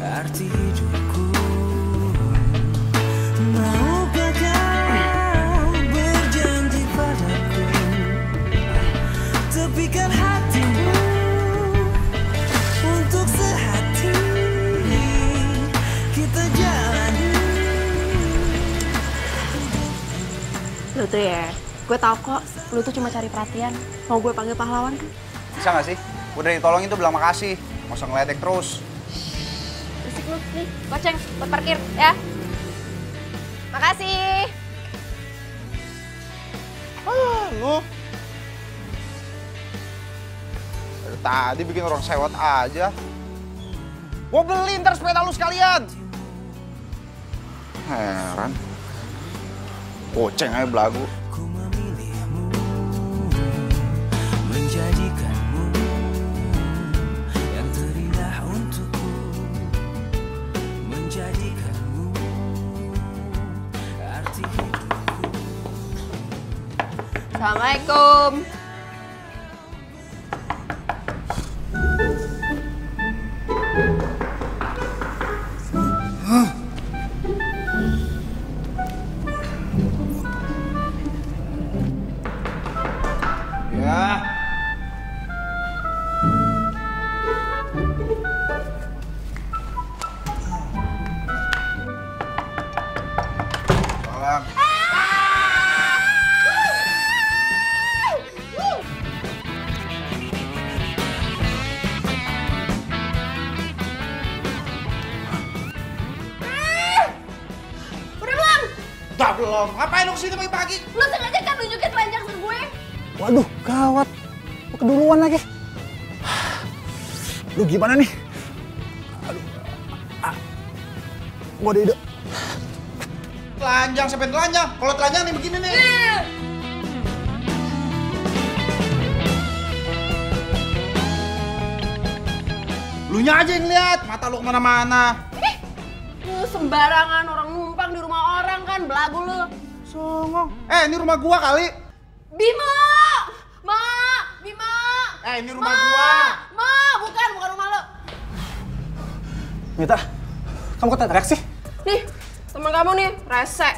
Arti hidupku, maukah kau berjanji padaku, tepikan hatimu untuk sehati kita jalani. Lo tuh ya, gue tau kok, lo tuh cuma cari perhatian. Mau gue panggil pahlawan kan? Bisa gak sih? Udah ditolongin tuh bilang makasih. Gak usah ngeledek terus. Berisik lu, nih, goceng buat parkir ya. Makasih. Lu. Dari tadi bikin orang sewot aja. Gua beli ntar sepeda lu sekalian. Heran. Goceng aja belagu. Ku memilihmu, menjadikanmu yang terindah untukku, menjadikanmu arti hidupku. Assalamualaikum. Ya. Salam. Udah belum? Udah belum. Ngapain lu kesini pagi-pagi? Lu sengaja kan nunjukin telanjang ke gue? Waduh, gawat. Lu keduluan lagi. Lu gimana nih? Aduh. Gua ada ide. Telanjang sampai telanjang. Kalau telanjang nih begini nih. Lunya aja yang lihat, mata lu kemana-mana. Lu sembarangan orang numpang di rumah orang kan, belagu lu. Songong. Ini rumah gua kali. Bima! Ma! Bima! Ini rumah gua. Ma! Bukan rumah lu. Mita, kamu kok teriak sih? Nih, teman kamu nih, rese.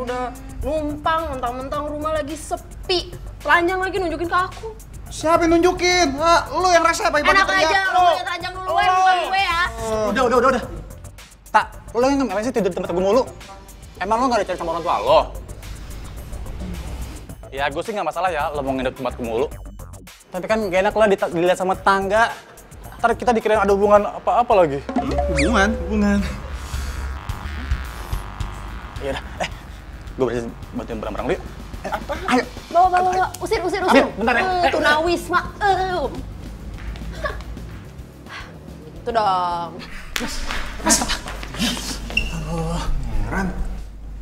Udah numpang, mentang-mentang rumah lagi sepi. Telanjang lagi nunjukin ke aku. Siapa yang nunjukin? Lu yang rese apa Enak aja, lu yang telanjang duluan, bukan gue ya. Udah. Tak, lo yang ngapain sih tidur di tempat gue mulu? Emang lo gak dicari sama orang tua lo? Ya gue sih gak masalah ya, lo mau nginep tempat gue mulu. Tapi kan gak enak lah dilihat sama tetangga. Ntar kita dikirain ada hubungan apa-apa lagi. Hubungan? Iya dah, gue berhasil bantuin barang-barang dulu yuk. Apa? Ayo. Bawa. Usir. Ayo, bentar ya. Tunawisma. Itu dong. Heran.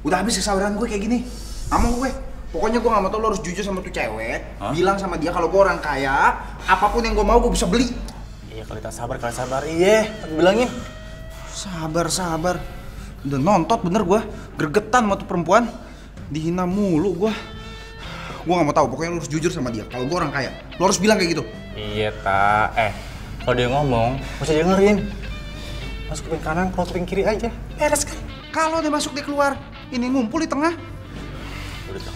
Udah habis kesabaran gue kayak gini. Ngomong gue. Pokoknya gue gak mau tau lo harus jujur sama tuh cewek. Bilang sama dia kalau gue orang kaya, apapun yang gue mau gue bisa beli. Iya, kalau kita sabar. Iya, bilangin. Sabar. Udah nontot bener gue. Gregetan sama tuh perempuan. Dihina mulu gue. Gue gak mau tahu. Pokoknya lo harus jujur sama dia. Kalau gue orang kaya, lo harus bilang kayak gitu. Iya, Tak. Kalau dia ngomong, gak usah dengerin. Masuk kuping kanan, keluar kuping kiri aja. Beres kan? Kalau dia masuk dia keluar, ini ngumpul di tengah. Udah tau.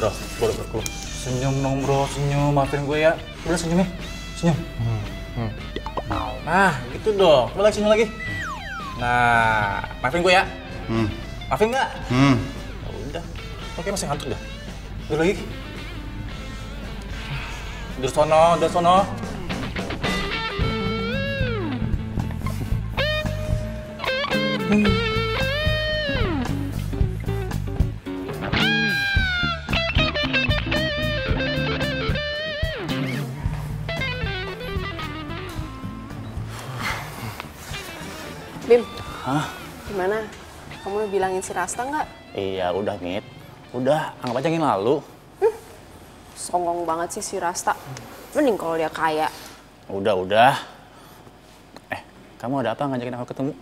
Bro, senyum dong bro, senyum. Maafin gue ya. Udah senyum ya, senyum. Nah, gitu dong. Coba lagi senyum lagi. Nah, maafin gue ya. Maafin nggak? Udah. Oke, masih ngantuk dah. Tidur lagi. Tidur sono. Bim, Hah? gimana? Kamu udah bilangin si Rasta nggak? Iya, udah Mit. Udah, anggap aja yang lalu. Songong banget sih si Rasta. Mending kalau dia kaya. Udah. Kamu ada apa ngajakin aku ketemu?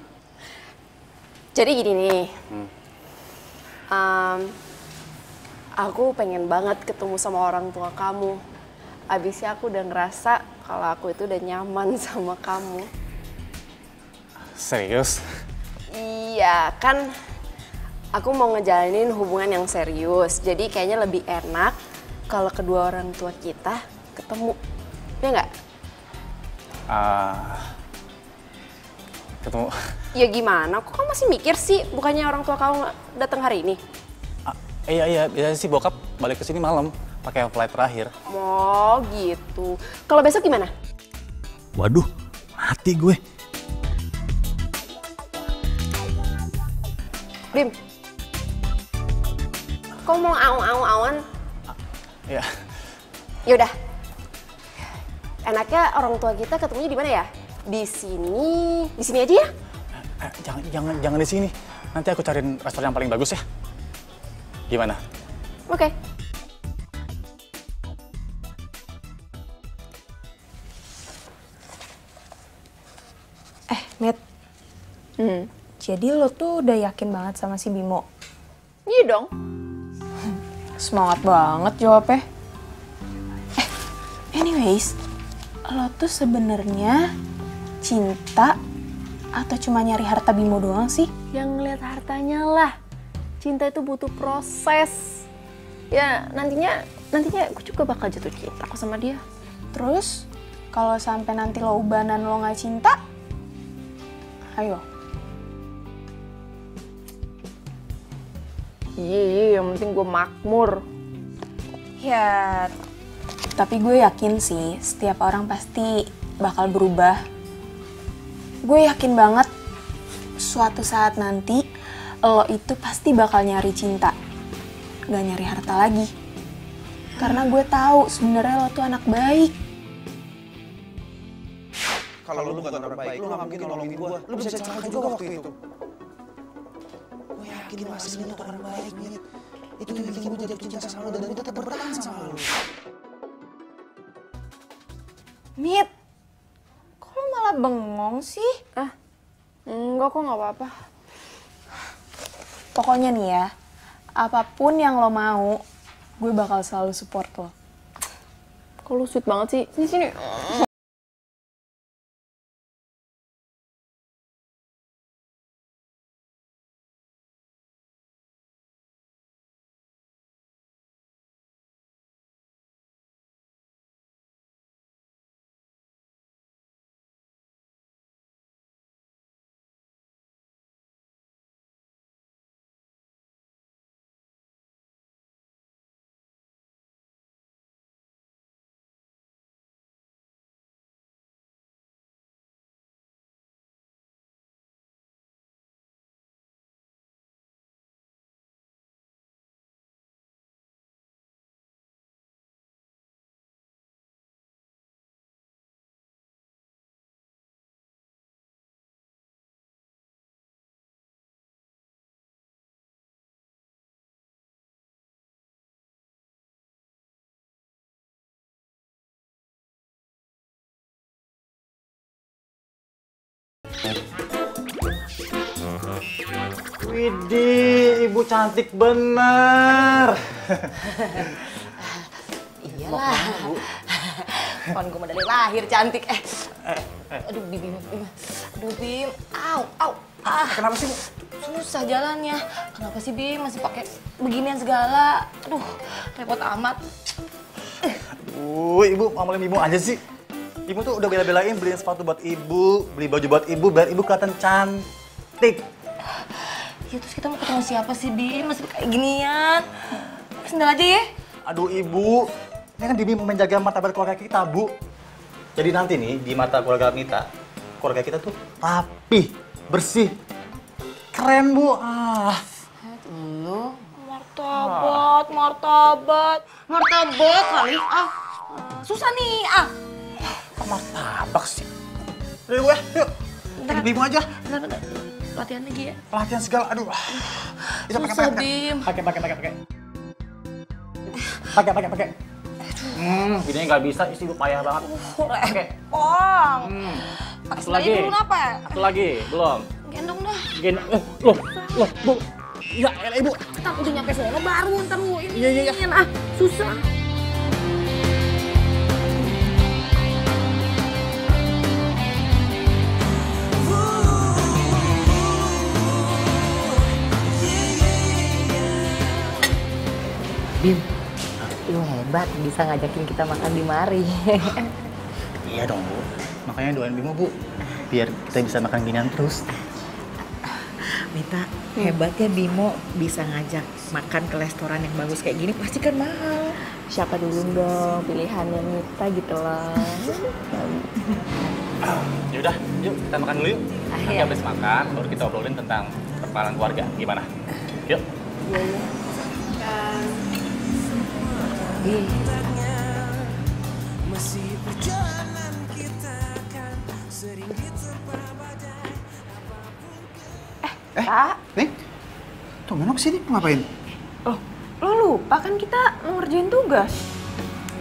Jadi gini nih. Aku pengen banget ketemu sama orang tua kamu. Abisnya aku udah ngerasa kalau aku itu udah nyaman sama kamu. Serius? Iya, kan aku mau ngejalanin hubungan yang serius. Jadi kayaknya lebih enak kalau kedua orang tua kita ketemu. Ya nggak? Ketemu? Ya gimana? Kok kamu masih mikir sih? Bukannya orang tua kamu datang hari ini? Iya. Biasanya sih bokap balik ke sini malam. Pakai flight terakhir. Oh gitu. Kalau besok gimana? Waduh, mati gue. Bim, kok mau awan? Iya. Yaudah. Enaknya orang tua kita ketemunya di mana ya? Di sini aja ya? Jangan di sini. Nanti aku cariin restoran yang paling bagus ya. Gimana? Oke. Mit. Jadi lo tuh udah yakin banget sama si Bimo? Iya dong. Semangat banget jawabnya. Anyways, lo tuh sebenarnya cinta atau cuma nyari harta Bimo doang sih? Yang ngeliat hartanya lah. Cinta itu butuh proses. Ya nantinya gue juga bakal jatuh cinta kok sama dia. Terus kalau sampai nanti lo ubanan lo nggak cinta, ayo. Iya, yang penting gue makmur. Ya, tapi gue yakin sih setiap orang pasti bakal berubah. Gue yakin banget suatu saat nanti lo itu pasti bakal nyari cinta, gak nyari harta lagi. Karena gue tahu sebenarnya lo tuh anak baik. Kalau lu bukan orang baik, lu gak mungkin nolongin gua. Lu bisa celaka juga waktu itu. Gue yakin lu aslinya tuh orang baik, Mit. Itu yang bikin gue jadi cinta sama lu dan gue tetap bertahan sama lu. Mit, kok lo malah bengong sih? Enggak kok, nggak apa-apa. Pokoknya nih ya, apapun yang lo mau, gue bakal selalu support lo. Kok lu sweet banget sih? Sini. Widih, ibu cantik bener. Iyalah. Kan gue dari lahir cantik. Aduh Bim. Aduh Bim. Au. Kenapa sih, Bu? Susah jalannya. Kenapa sih Bim masih pakai beginian segala? Aduh, repot amat. Ibu ngomongin ibu aja sih. Ibu tuh udah bela-belain beliin sepatu buat ibu, beli baju buat ibu, biar ibu kelihatan cantik. Ya terus kita mau ketemu siapa sih Bim? Masih kayak ginian. Sendal aja ya. Aduh ibu, ini kan Bibi mau menjaga martabat keluarga kita, Bu. Jadi nanti nih di mata keluarga kita tuh rapi, bersih, keren Bu. Lu martabat kali. Susah nih. Martabak sih. Ayo Bu ya, yuk. Kita Bimu aja. Bentar. Latihan lagi ya. Latihan segala, aduh. Susah Bim. Pakai. Videonya nggak bisa, isi ibu payah banget. Oke. Pakai sendalnya dulu kenapa? Satu lagi, belum. Gendong dah. Loh, Bu. Ya, Ibu. Ntar udah nyampe sono baru ntar lu ini. Iya. Susah. Bim, lu hebat bisa ngajakin kita makan di mari. Iya dong Bu, makanya doain Bimo Bu, biar kita bisa makan ginian terus. Mita, hebatnya Bimo bisa ngajak makan ke restoran yang bagus kayak gini, pasti kan mahal. Siapa dulu dong pilihannya Mita gitu loh. Yaudah, yuk kita makan dulu yuk. Nanti habis makan, baru kita obrolin tentang perkembangan keluarga, gimana? Yuk. Iya. Masih perjalanan kita kan sering diterpa badai. Kak, Nih, tumben lo kesini ngapain? Lo lupa kan kita mau ngerjain tugas.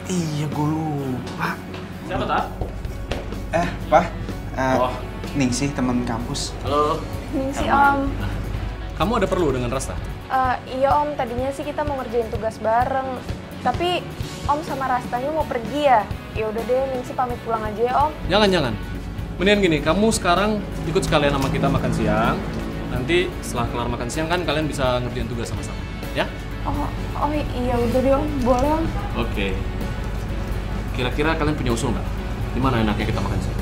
Iya, gue lupa. Siapa, Tak? Pak. Ningsih, teman kampus. Halo. Ningsih, Om. Kamu ada perlu dengan Rasta? Iya, Om. Tadinya sih kita mau ngerjain tugas bareng. Tapi Om sama Rastanya mau pergi ya. Ya udah deh, Ningsih pamit pulang aja ya, Om. Jangan. Mendingan gini, kamu sekarang ikut sekalian sama kita makan siang. Nanti setelah kelar makan siang kan kalian bisa ngerjain tugas sama-sama, ya? Oh iya udah deh, Om. Boleh, Om. Oke. Kira-kira kalian punya usul nggak? Di mana enaknya kita makan siang?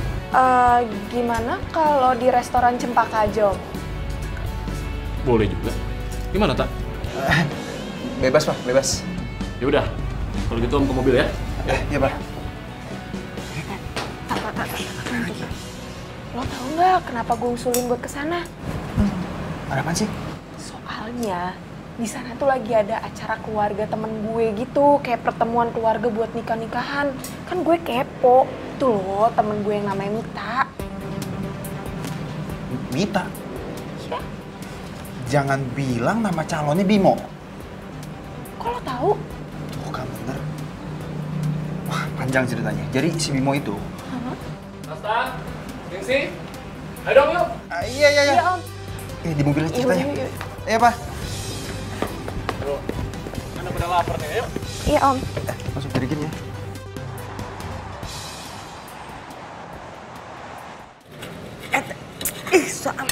Gimana kalau di restoran Cempaka aja, Om? Boleh juga. Gimana, Tak? Bebas, Pak, bebas. Ya udah. Kalau gitu Om ke mobil ya. Iya, Pak. Lo tau nggak kenapa gue usulin buat kesana? Ada apaan sih? Soalnya di sana tuh lagi ada acara keluarga temen gue gitu, kayak pertemuan keluarga buat nikah-nikahan. Kan gue kepo. Tuh loh, temen gue yang namanya Mita. Mita? Iya. Jangan bilang nama calonnya Bimo. Kok lo tahu? Tuh kan bener. Wah, panjang ceritanya. Jadi si Bimo itu... Rasta, Ningsih, ayo dong yuk. Iya. Iya, Om. Di mobil aja ceritanya. Yuk. Iya, Pak. Anda pada lapar nih, ayo. Iya, Om. Masuk jadikin ya. Soal.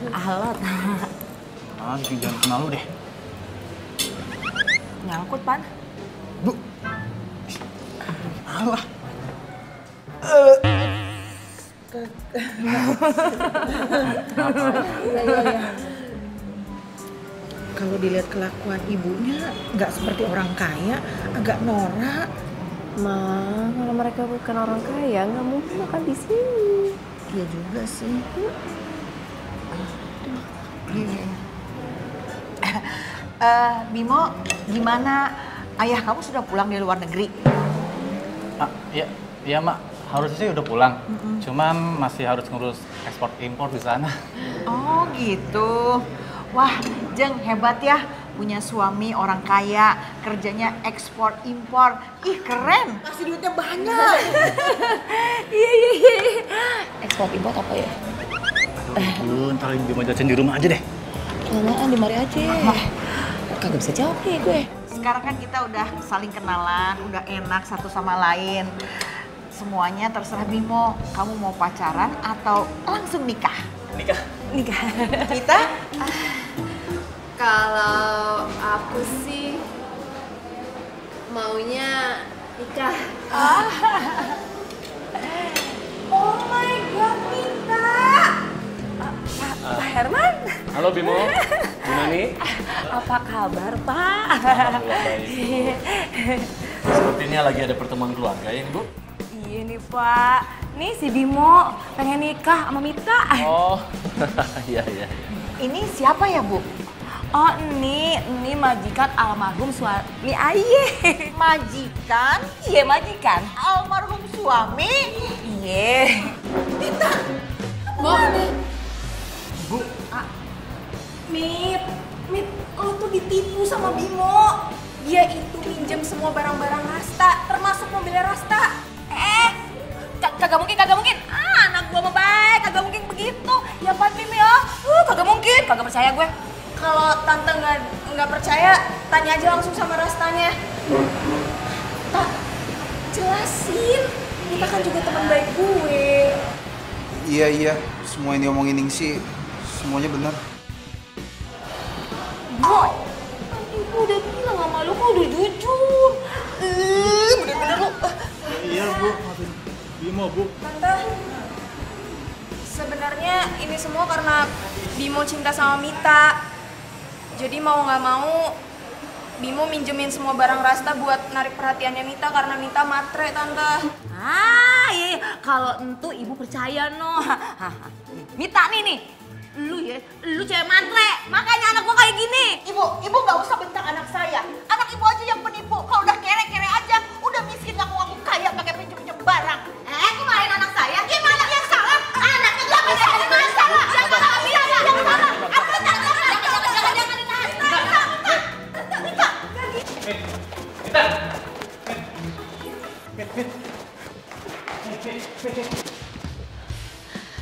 Alot. Jangan kenal lu deh. Nyangkut, Pan. Bu. Alah. Iya. Kalau dilihat kelakuan ibunya, nggak seperti orang kaya, agak norak. Ma, kalau mereka bukan orang kaya, nggak mungkin makan di sini. Iya juga sih. Bimo, gimana? Ayah kamu sudah pulang dari luar negeri? Iya Mak, harusnya sih udah pulang. Cuman masih harus ngurus ekspor impor di sana. Oh gitu. Wah, Jeng hebat ya. Punya suami orang kaya, kerjanya ekspor impor. Ih keren. Masih duitnya banyak. Iya. Ekspor impor apa ya? Aduh, ntar Bimo jajan di rumah aja deh. Di mari aja. Kagak bisa jawab nih gue. Sekarang kan kita udah saling kenalan, udah enak satu sama lain. Semuanya terserah Bimo. Kamu mau pacaran atau langsung nikah? Nikah. Nikah. Kita? Kalau aku sih maunya nikah. Oh my god, Mita. Pak Herman. Halo Bimo, Bu Nani. Apa kabar, Pak? Alhamdulillah baik. Sepertinya lagi ada pertemuan keluarga ya, Bu? Iya nih, Pak. Nih si Bimo pengen nikah sama Mita. Oh, iya iya. Ini siapa ya, Bu? Oh, ini majikan almarhum suami Aye. Majikan? Iya, majikan. Almarhum suami? Iya. Mita, Boleh. Bu. Mit, lo tuh ditipu sama Bimo. Dia itu minjem semua barang-barang Rasta, termasuk mobilnya Rasta. Kagak mungkin. Anak gua mah baik, kagak mungkin begitu. Ya Pak Bim ya. Kagak mungkin, kagak percaya gue. Kalau tante nggak percaya, tanya aja langsung sama Rastanya. Tak, jelasin. Kita kan juga teman baik gue. Iya, semua yang diomongin Ningsi, semuanya benar. Boy, tadi gue udah bilang sama lu, kok udah jujur. Bener-bener lu. Iya Bu, maafin Bimo Bu. Tante, sebenarnya ini semua karena Bimo cinta sama Mita. Jadi mau nggak mau, Bimo minjemin semua barang Rasta buat narik perhatiannya Mita karena Mita matre, Tante. Iya. Kalau entu ibu percaya no. Mita nih. Lu cewek matre. Makanya anak gua kayak gini. Ibu nggak usah bentang anak saya. Anak ibu aja yang penipu. Kalau udah kere-kere aja, udah miskin ngaku-ngaku kaya pakai pinjem-pinjem barang. Kok marahin anak saya? Gimana yang salah? Anaknya yang salah. Yang salah. Yang salah. Yang salah. Jangan ditahan.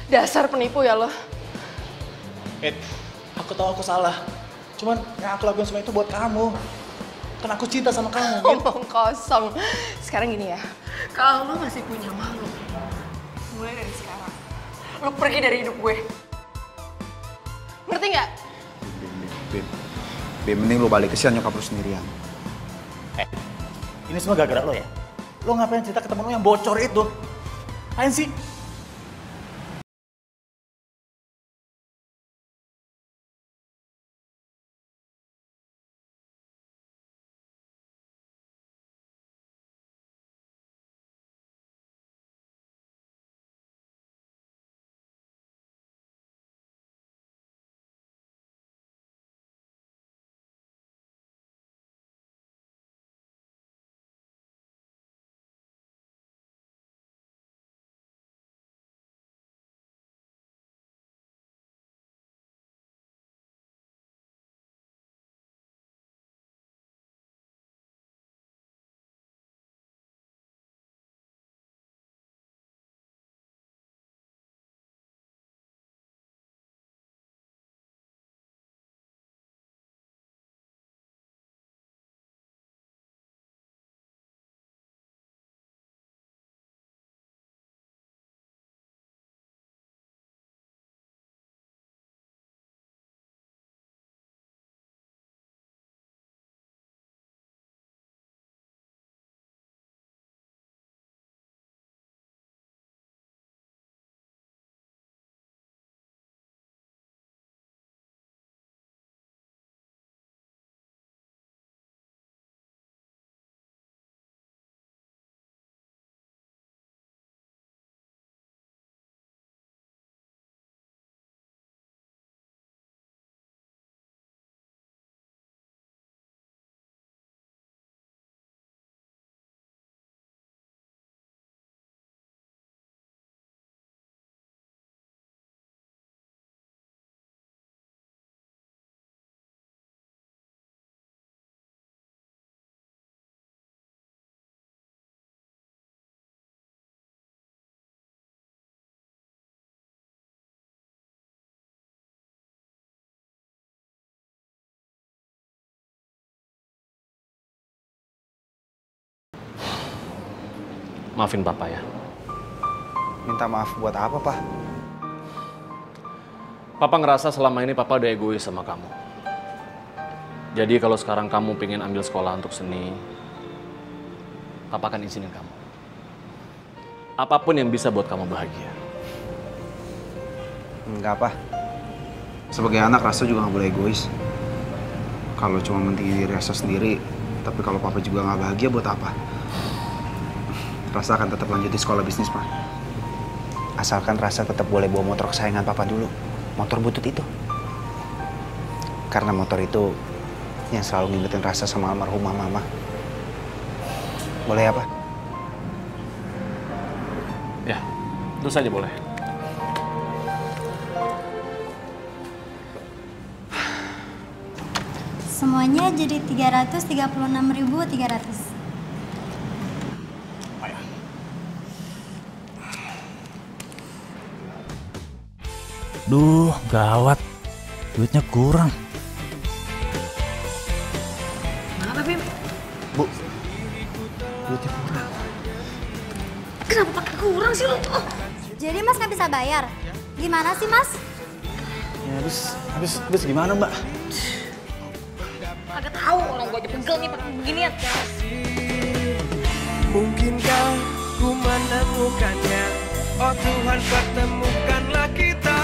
Dasar penipu ya lo. Aku tahu aku salah. Cuman yang aku lakuin semua itu buat kamu. Kan aku cinta sama kamu, Mit. Omong kosong. Sekarang gini ya, kalau lo masih punya malu, mulai dari sekarang, lo pergi dari hidup gue. Ngerti nggak? Bim, mending lu balik ke sini nyokap lu sendirian. Ini semua gara-gara lo ya? Lo ngapain cerita ke temen lo yang bocor itu? Apaan sih? Maafin Papa ya. Minta maaf buat apa, Pak? Papa ngerasa selama ini Papa udah egois sama kamu. Jadi kalau sekarang kamu pengen ambil sekolah untuk seni, Papa akan izinin kamu. Apapun yang bisa buat kamu bahagia. Enggak, Pak. Sebagai anak, Rasa juga nggak boleh egois. Kalau cuma mentingin diri Rasa sendiri, tapi kalau Papa juga nggak bahagia, buat apa? Rasa akan tetap lanjut di sekolah bisnis, Pak. Asalkan Rasa tetap boleh bawa motor kesayangan Papa dulu. Motor butut itu. Karena motor itu yang selalu ngingetin Rasa sama almarhumah Mama. Boleh ya, Pak? Ya, itu saja boleh. Semuanya jadi 336.300. Duh, gawat. Duitnya kurang. Kenapa, Bim? Bu, duitnya kurang. Kenapa pakai kurang sih lo tuh? Jadi Mas nggak bisa bayar? Gimana sih Mas? Ya habis gimana Mbak? Kagak tahu, orang gua aja pegel nih pakai beginian. Mungkinkah ku menemukannya? Oh Tuhan, pertemukanlah kita.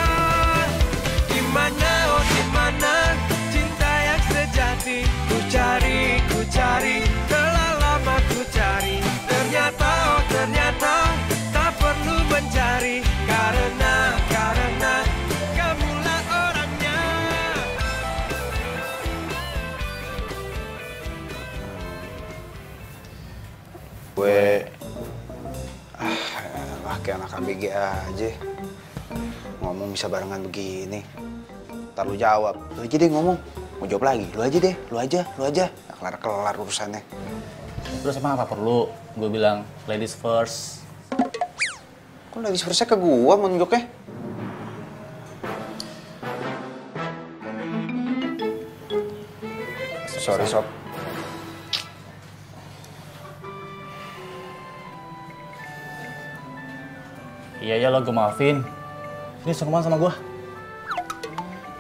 Di mana, oh di mana cinta yang sejati? Ku cari, telah lama ku cari. Ternyata, oh ternyata tak perlu mencari. Karena kamulah orangnya. Gue kayak anak ABG aja. Ngomong bisa barengan begini. Ntar lu jawab. Lu aja deh ngomong. Mau jawab lagi. Lu aja deh. Lu aja. Gak kelar-kelar urusannya. Terus emang apa perlu? Gue bilang ladies first. Kok ladies firstnya ke gua mau nunjuknya? Sorry, Sob. Iya ya lo, gue maafin. Ini sungkeman sama gue.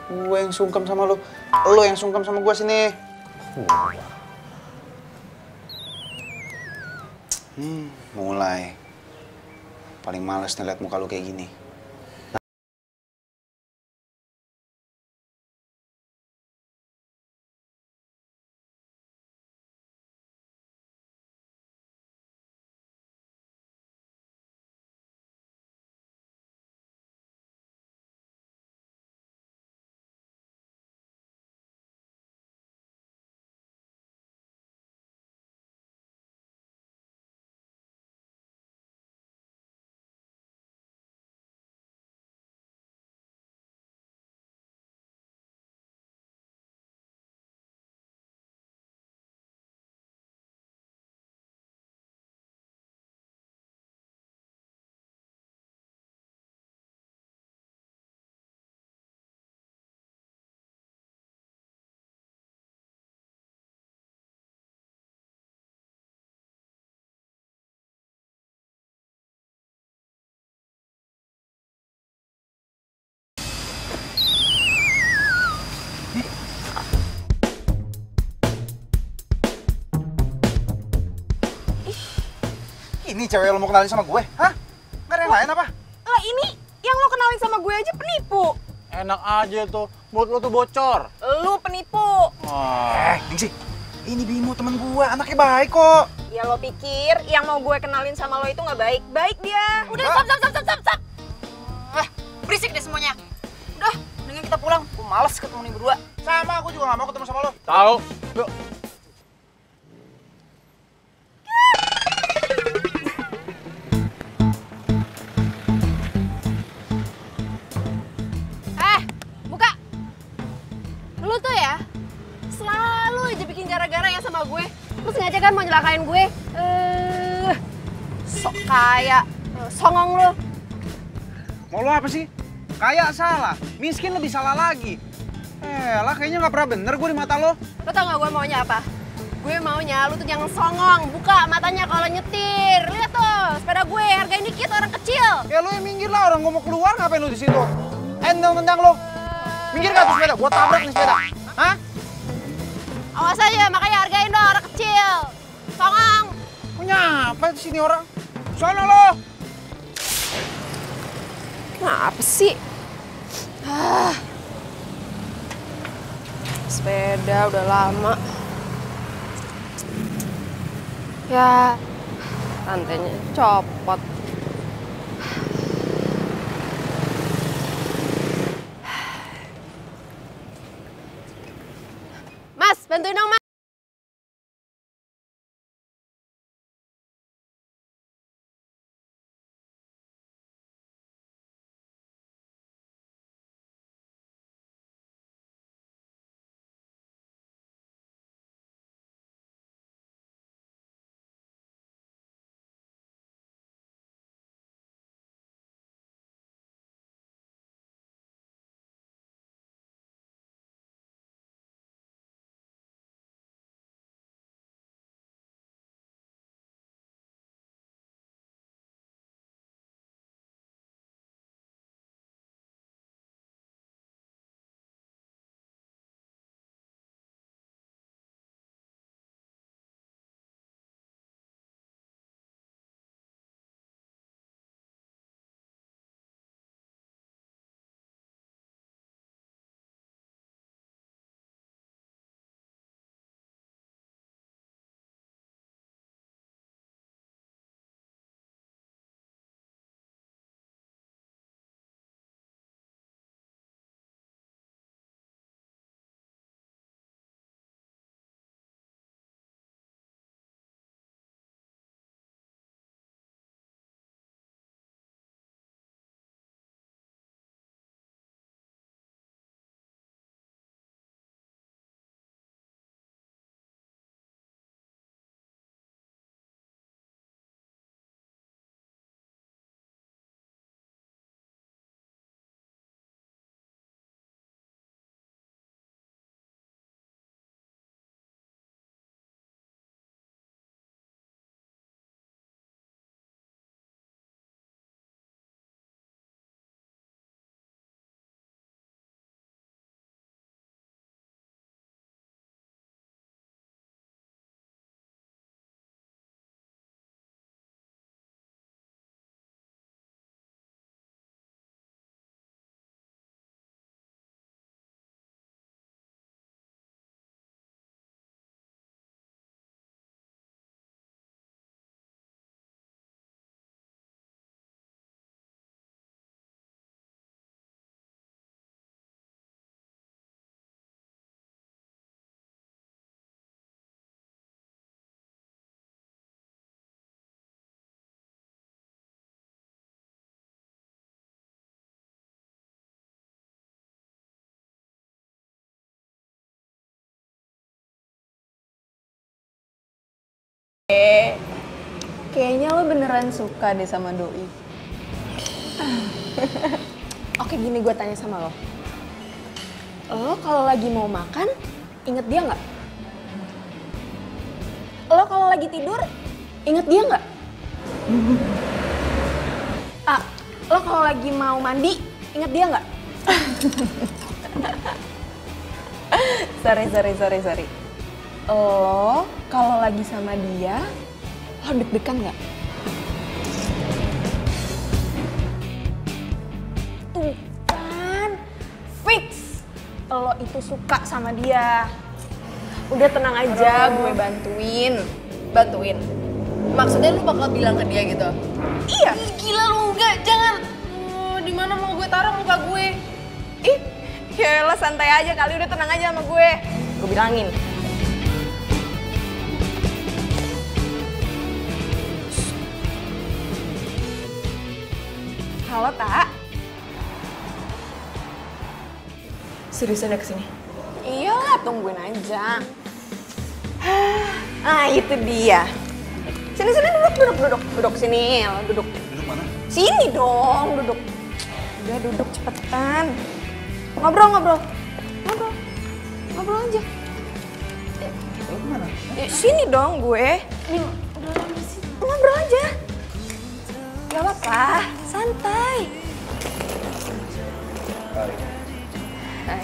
Gue yang sungkem sama lo. Lo yang sungkem sama gue sini. Mulai. Paling males nih liat muka lo kayak gini. Ini cewek lo mau kenalin sama gue? Hah? Gak ada yang lain apa? Lah ini yang lo kenalin sama gue aja penipu. Enak aja tuh, mulut lo tuh bocor. Lu penipu. Dingsi, ini Bimo teman gue, anaknya baik kok. Ya lo pikir yang mau gue kenalin sama lo itu nggak baik? Baik dia. Udah, stop. Berisik deh semuanya. Udah, mendingan kita pulang. Gue males ketemu nih berdua. Sama, aku juga gak mau ketemu sama lo. Tahu? Yuk. Buka. Lu tuh ya selalu aja bikin gara-gara ya sama gue. Lu sengaja kan mau nyelakain gue. Sok kaya, songong lu. Mau lo apa sih? Kaya salah, miskin lebih salah lagi. Lah kayaknya gak pernah bener gue di mata lo. Lo tau gak gue maunya apa? Gue maunya lu tuh jangan songong, buka matanya kalau nyetir. Lihat tuh, sepeda gue, hargain dikit orang kecil. Ya lu yang minggir lah, orang gua mau keluar ngapain lu di situ? Tendang lu. Minggir gak tuh sepeda? Gua tabrak nih sepeda. Hah? Awas aja, makanya hargain dong orang kecil. Songong. Punya apa di sini orang? Sono lo. Kenapa sih? Sepeda udah lama. Ya, rantainya copot. Mas, bantuin dong, Mas. Kayaknya lo beneran suka deh sama Doi. Oke, gini gue tanya sama lo. Lo kalau lagi mau makan, inget dia nggak? Lo kalau lagi tidur, inget dia nggak? Lo kalau lagi mau mandi, inget dia nggak? Sorry. Lo kalau lagi sama dia, lo deg-degan nggak? Tuh kan, fix. Lo itu suka sama dia. Udah tenang aja, gue bantuin. Maksudnya lu bakal bilang ke dia gitu? Iya. Gila lu, enggak, jangan. Di mana mau gue taruh muka gue? Ih, ya lo santai aja kali, udah tenang aja sama gue. Gue bilangin. Halo, Tak. Seriusan ya kesini? Iyalah, tungguin aja. Ah, itu dia. Sini, duduk sini, duduk. Duduk mana? Sini dong, duduk. Udah duduk cepetan. Ngobrol aja. Lo kemana? Sini dong gue. Ngobrol aja. Gak apa-apa, santai. Hai.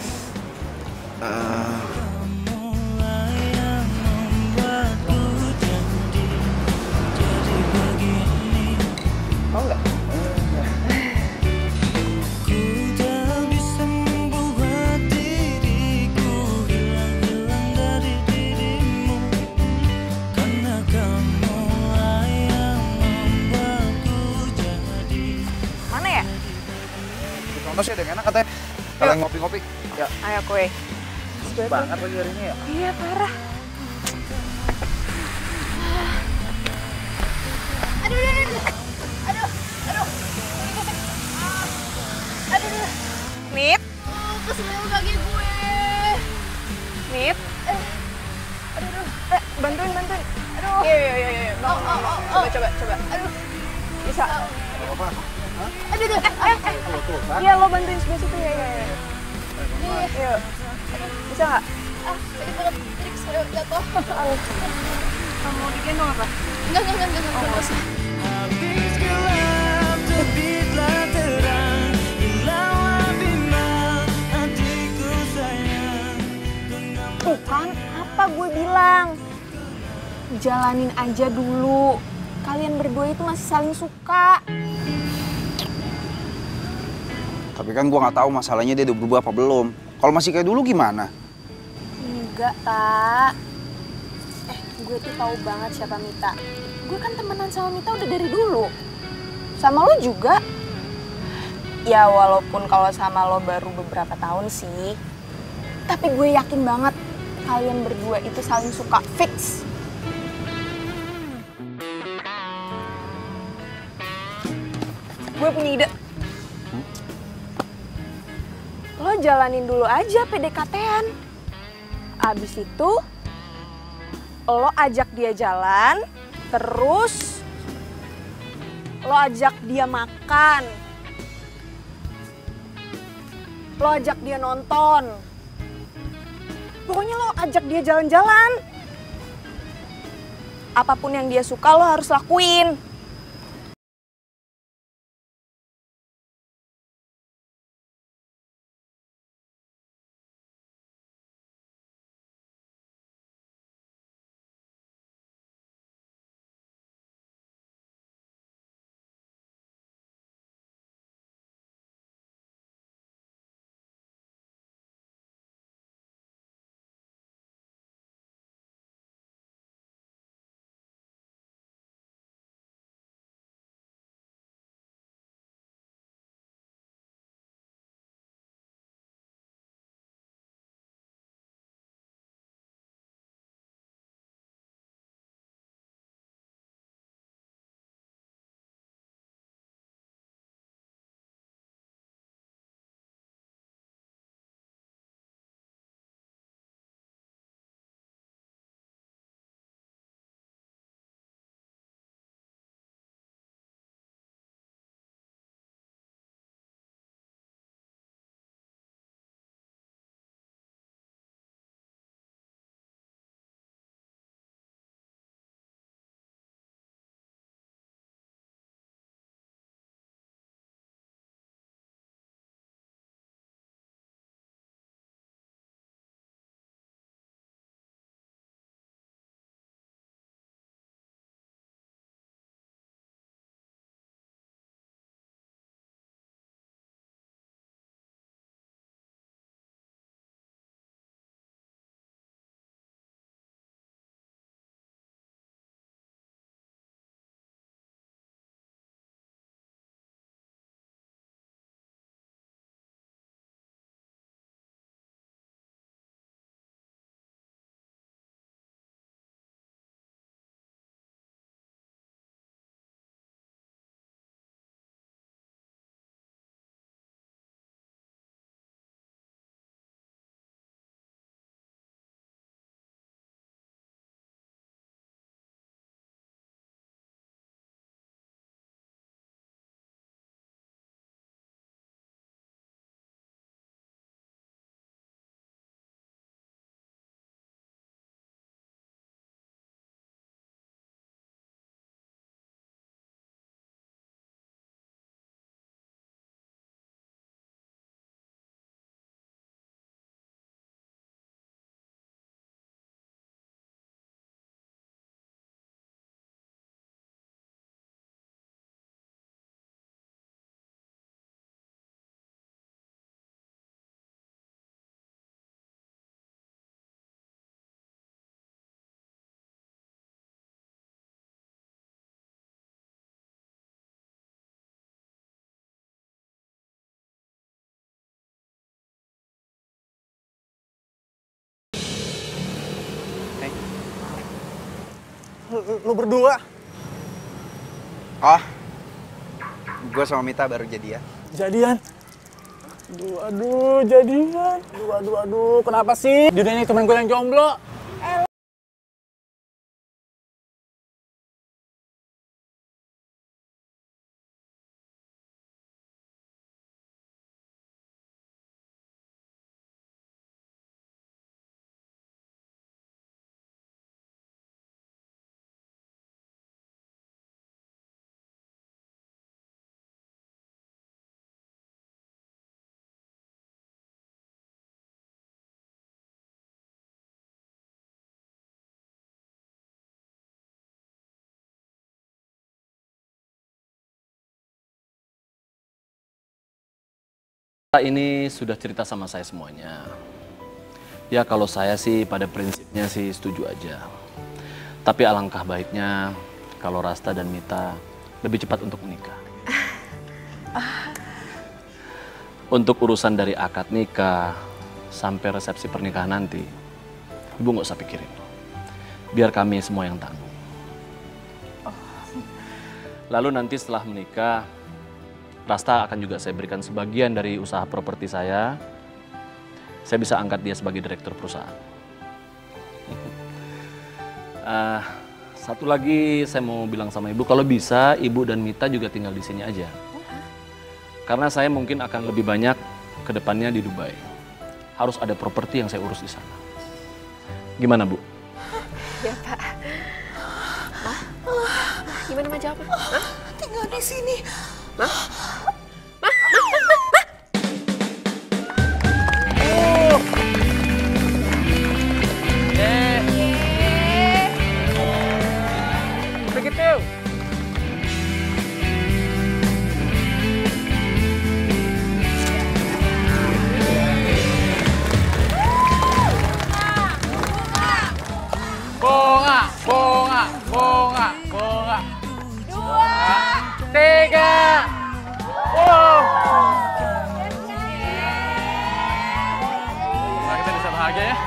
Mau nggak? Mana ya? Di kampus ya, ada yang enak katanya. Kalian ngopi-ngopi. Ya. Ayo kue. Banget lagi hari ini ya. Iya parah. Nip. Kesenangan kaki gue. Nip. Bantuin. Aduh. Iya. Coba. Aduh. Bisa. Apa? Iya, lo bantuin sebelah situ ya. Iya. Bisa nggak? Sakit banget. Trik saya jatuh. Kamu digendong apa? Enggak usah. Habis gelap terbitlah terang, hilanglah bimbang hatiku sayang. Tuh kan, apa gue bilang? Jalanin aja dulu. Kalian berdua itu masih saling suka. Tapi kan gua nggak tahu masalahnya dia udah berubah apa belum. Kalau masih kayak dulu gimana? Enggak, Tak. Gue tuh tahu banget siapa Mita. Gue kan temenan sama Mita udah dari dulu. Sama lo juga. Ya walaupun kalau sama lo baru beberapa tahun sih. Tapi gue yakin banget kalian berdua itu saling suka, fix. Gue punya ide. Lo jalanin dulu aja PDKT-an. Abis itu, lo ajak dia jalan, terus lo ajak dia makan. Lo ajak dia nonton. Pokoknya lo ajak dia jalan-jalan. Apapun yang dia suka lo harus lakuin. lu berdua. Oh, gue sama Mita baru jadian. Jadian? Aduh, jadian. Aduh, kenapa sih? Di dunia ini temen gue yang jomblo. Ini sudah cerita sama saya semuanya. Ya kalau saya sih pada prinsipnya sih setuju aja. Tapi alangkah baiknya kalau Rasta dan Mita lebih cepat untuk menikah. Untuk urusan dari akad nikah sampai resepsi pernikahan nanti, Ibu nggak usah pikirin. Biar kami semua yang tanggung. Lalu nanti setelah menikah, Rasta akan juga saya berikan sebagian dari usaha properti saya. Saya bisa angkat dia sebagai direktur perusahaan. Satu lagi saya mau bilang sama Ibu, kalau bisa Ibu dan Mita juga tinggal di sini aja. Karena saya mungkin akan lebih banyak ke depannya di Dubai. Harus ada properti yang saya urus di sana. Gimana, Bu? Ya, Pak. Mah? Gimana mah jawabnya? Hah? Tinggal di sini. Mah? Begitu. Bunga. 2, 3. Wow. Nah, kita bisa bahagia ya.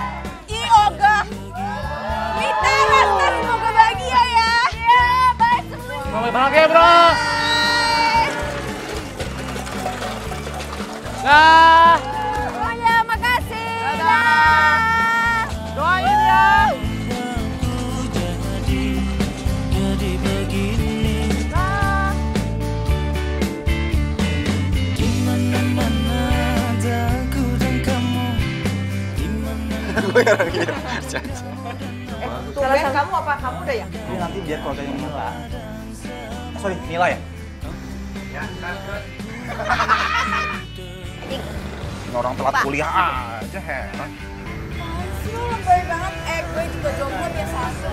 Ih, Oga. Mita, Rasta, semoga bahagia ya. Iya, bye semua. Semoga bahagia, bro. Nah. Semuanya, makasih. Dadah. Doain ya. Jadi begini, di mana-mana ada aku dan kamu, di mana. Salah kamu apa? Kamu udah ya? Ini nanti biar keluarganya Mila. Sorry, Mila ya? Ya, ini orang telat kuliah aja, heran. Lu lebay banget. Gue juga jomblo biasa aja.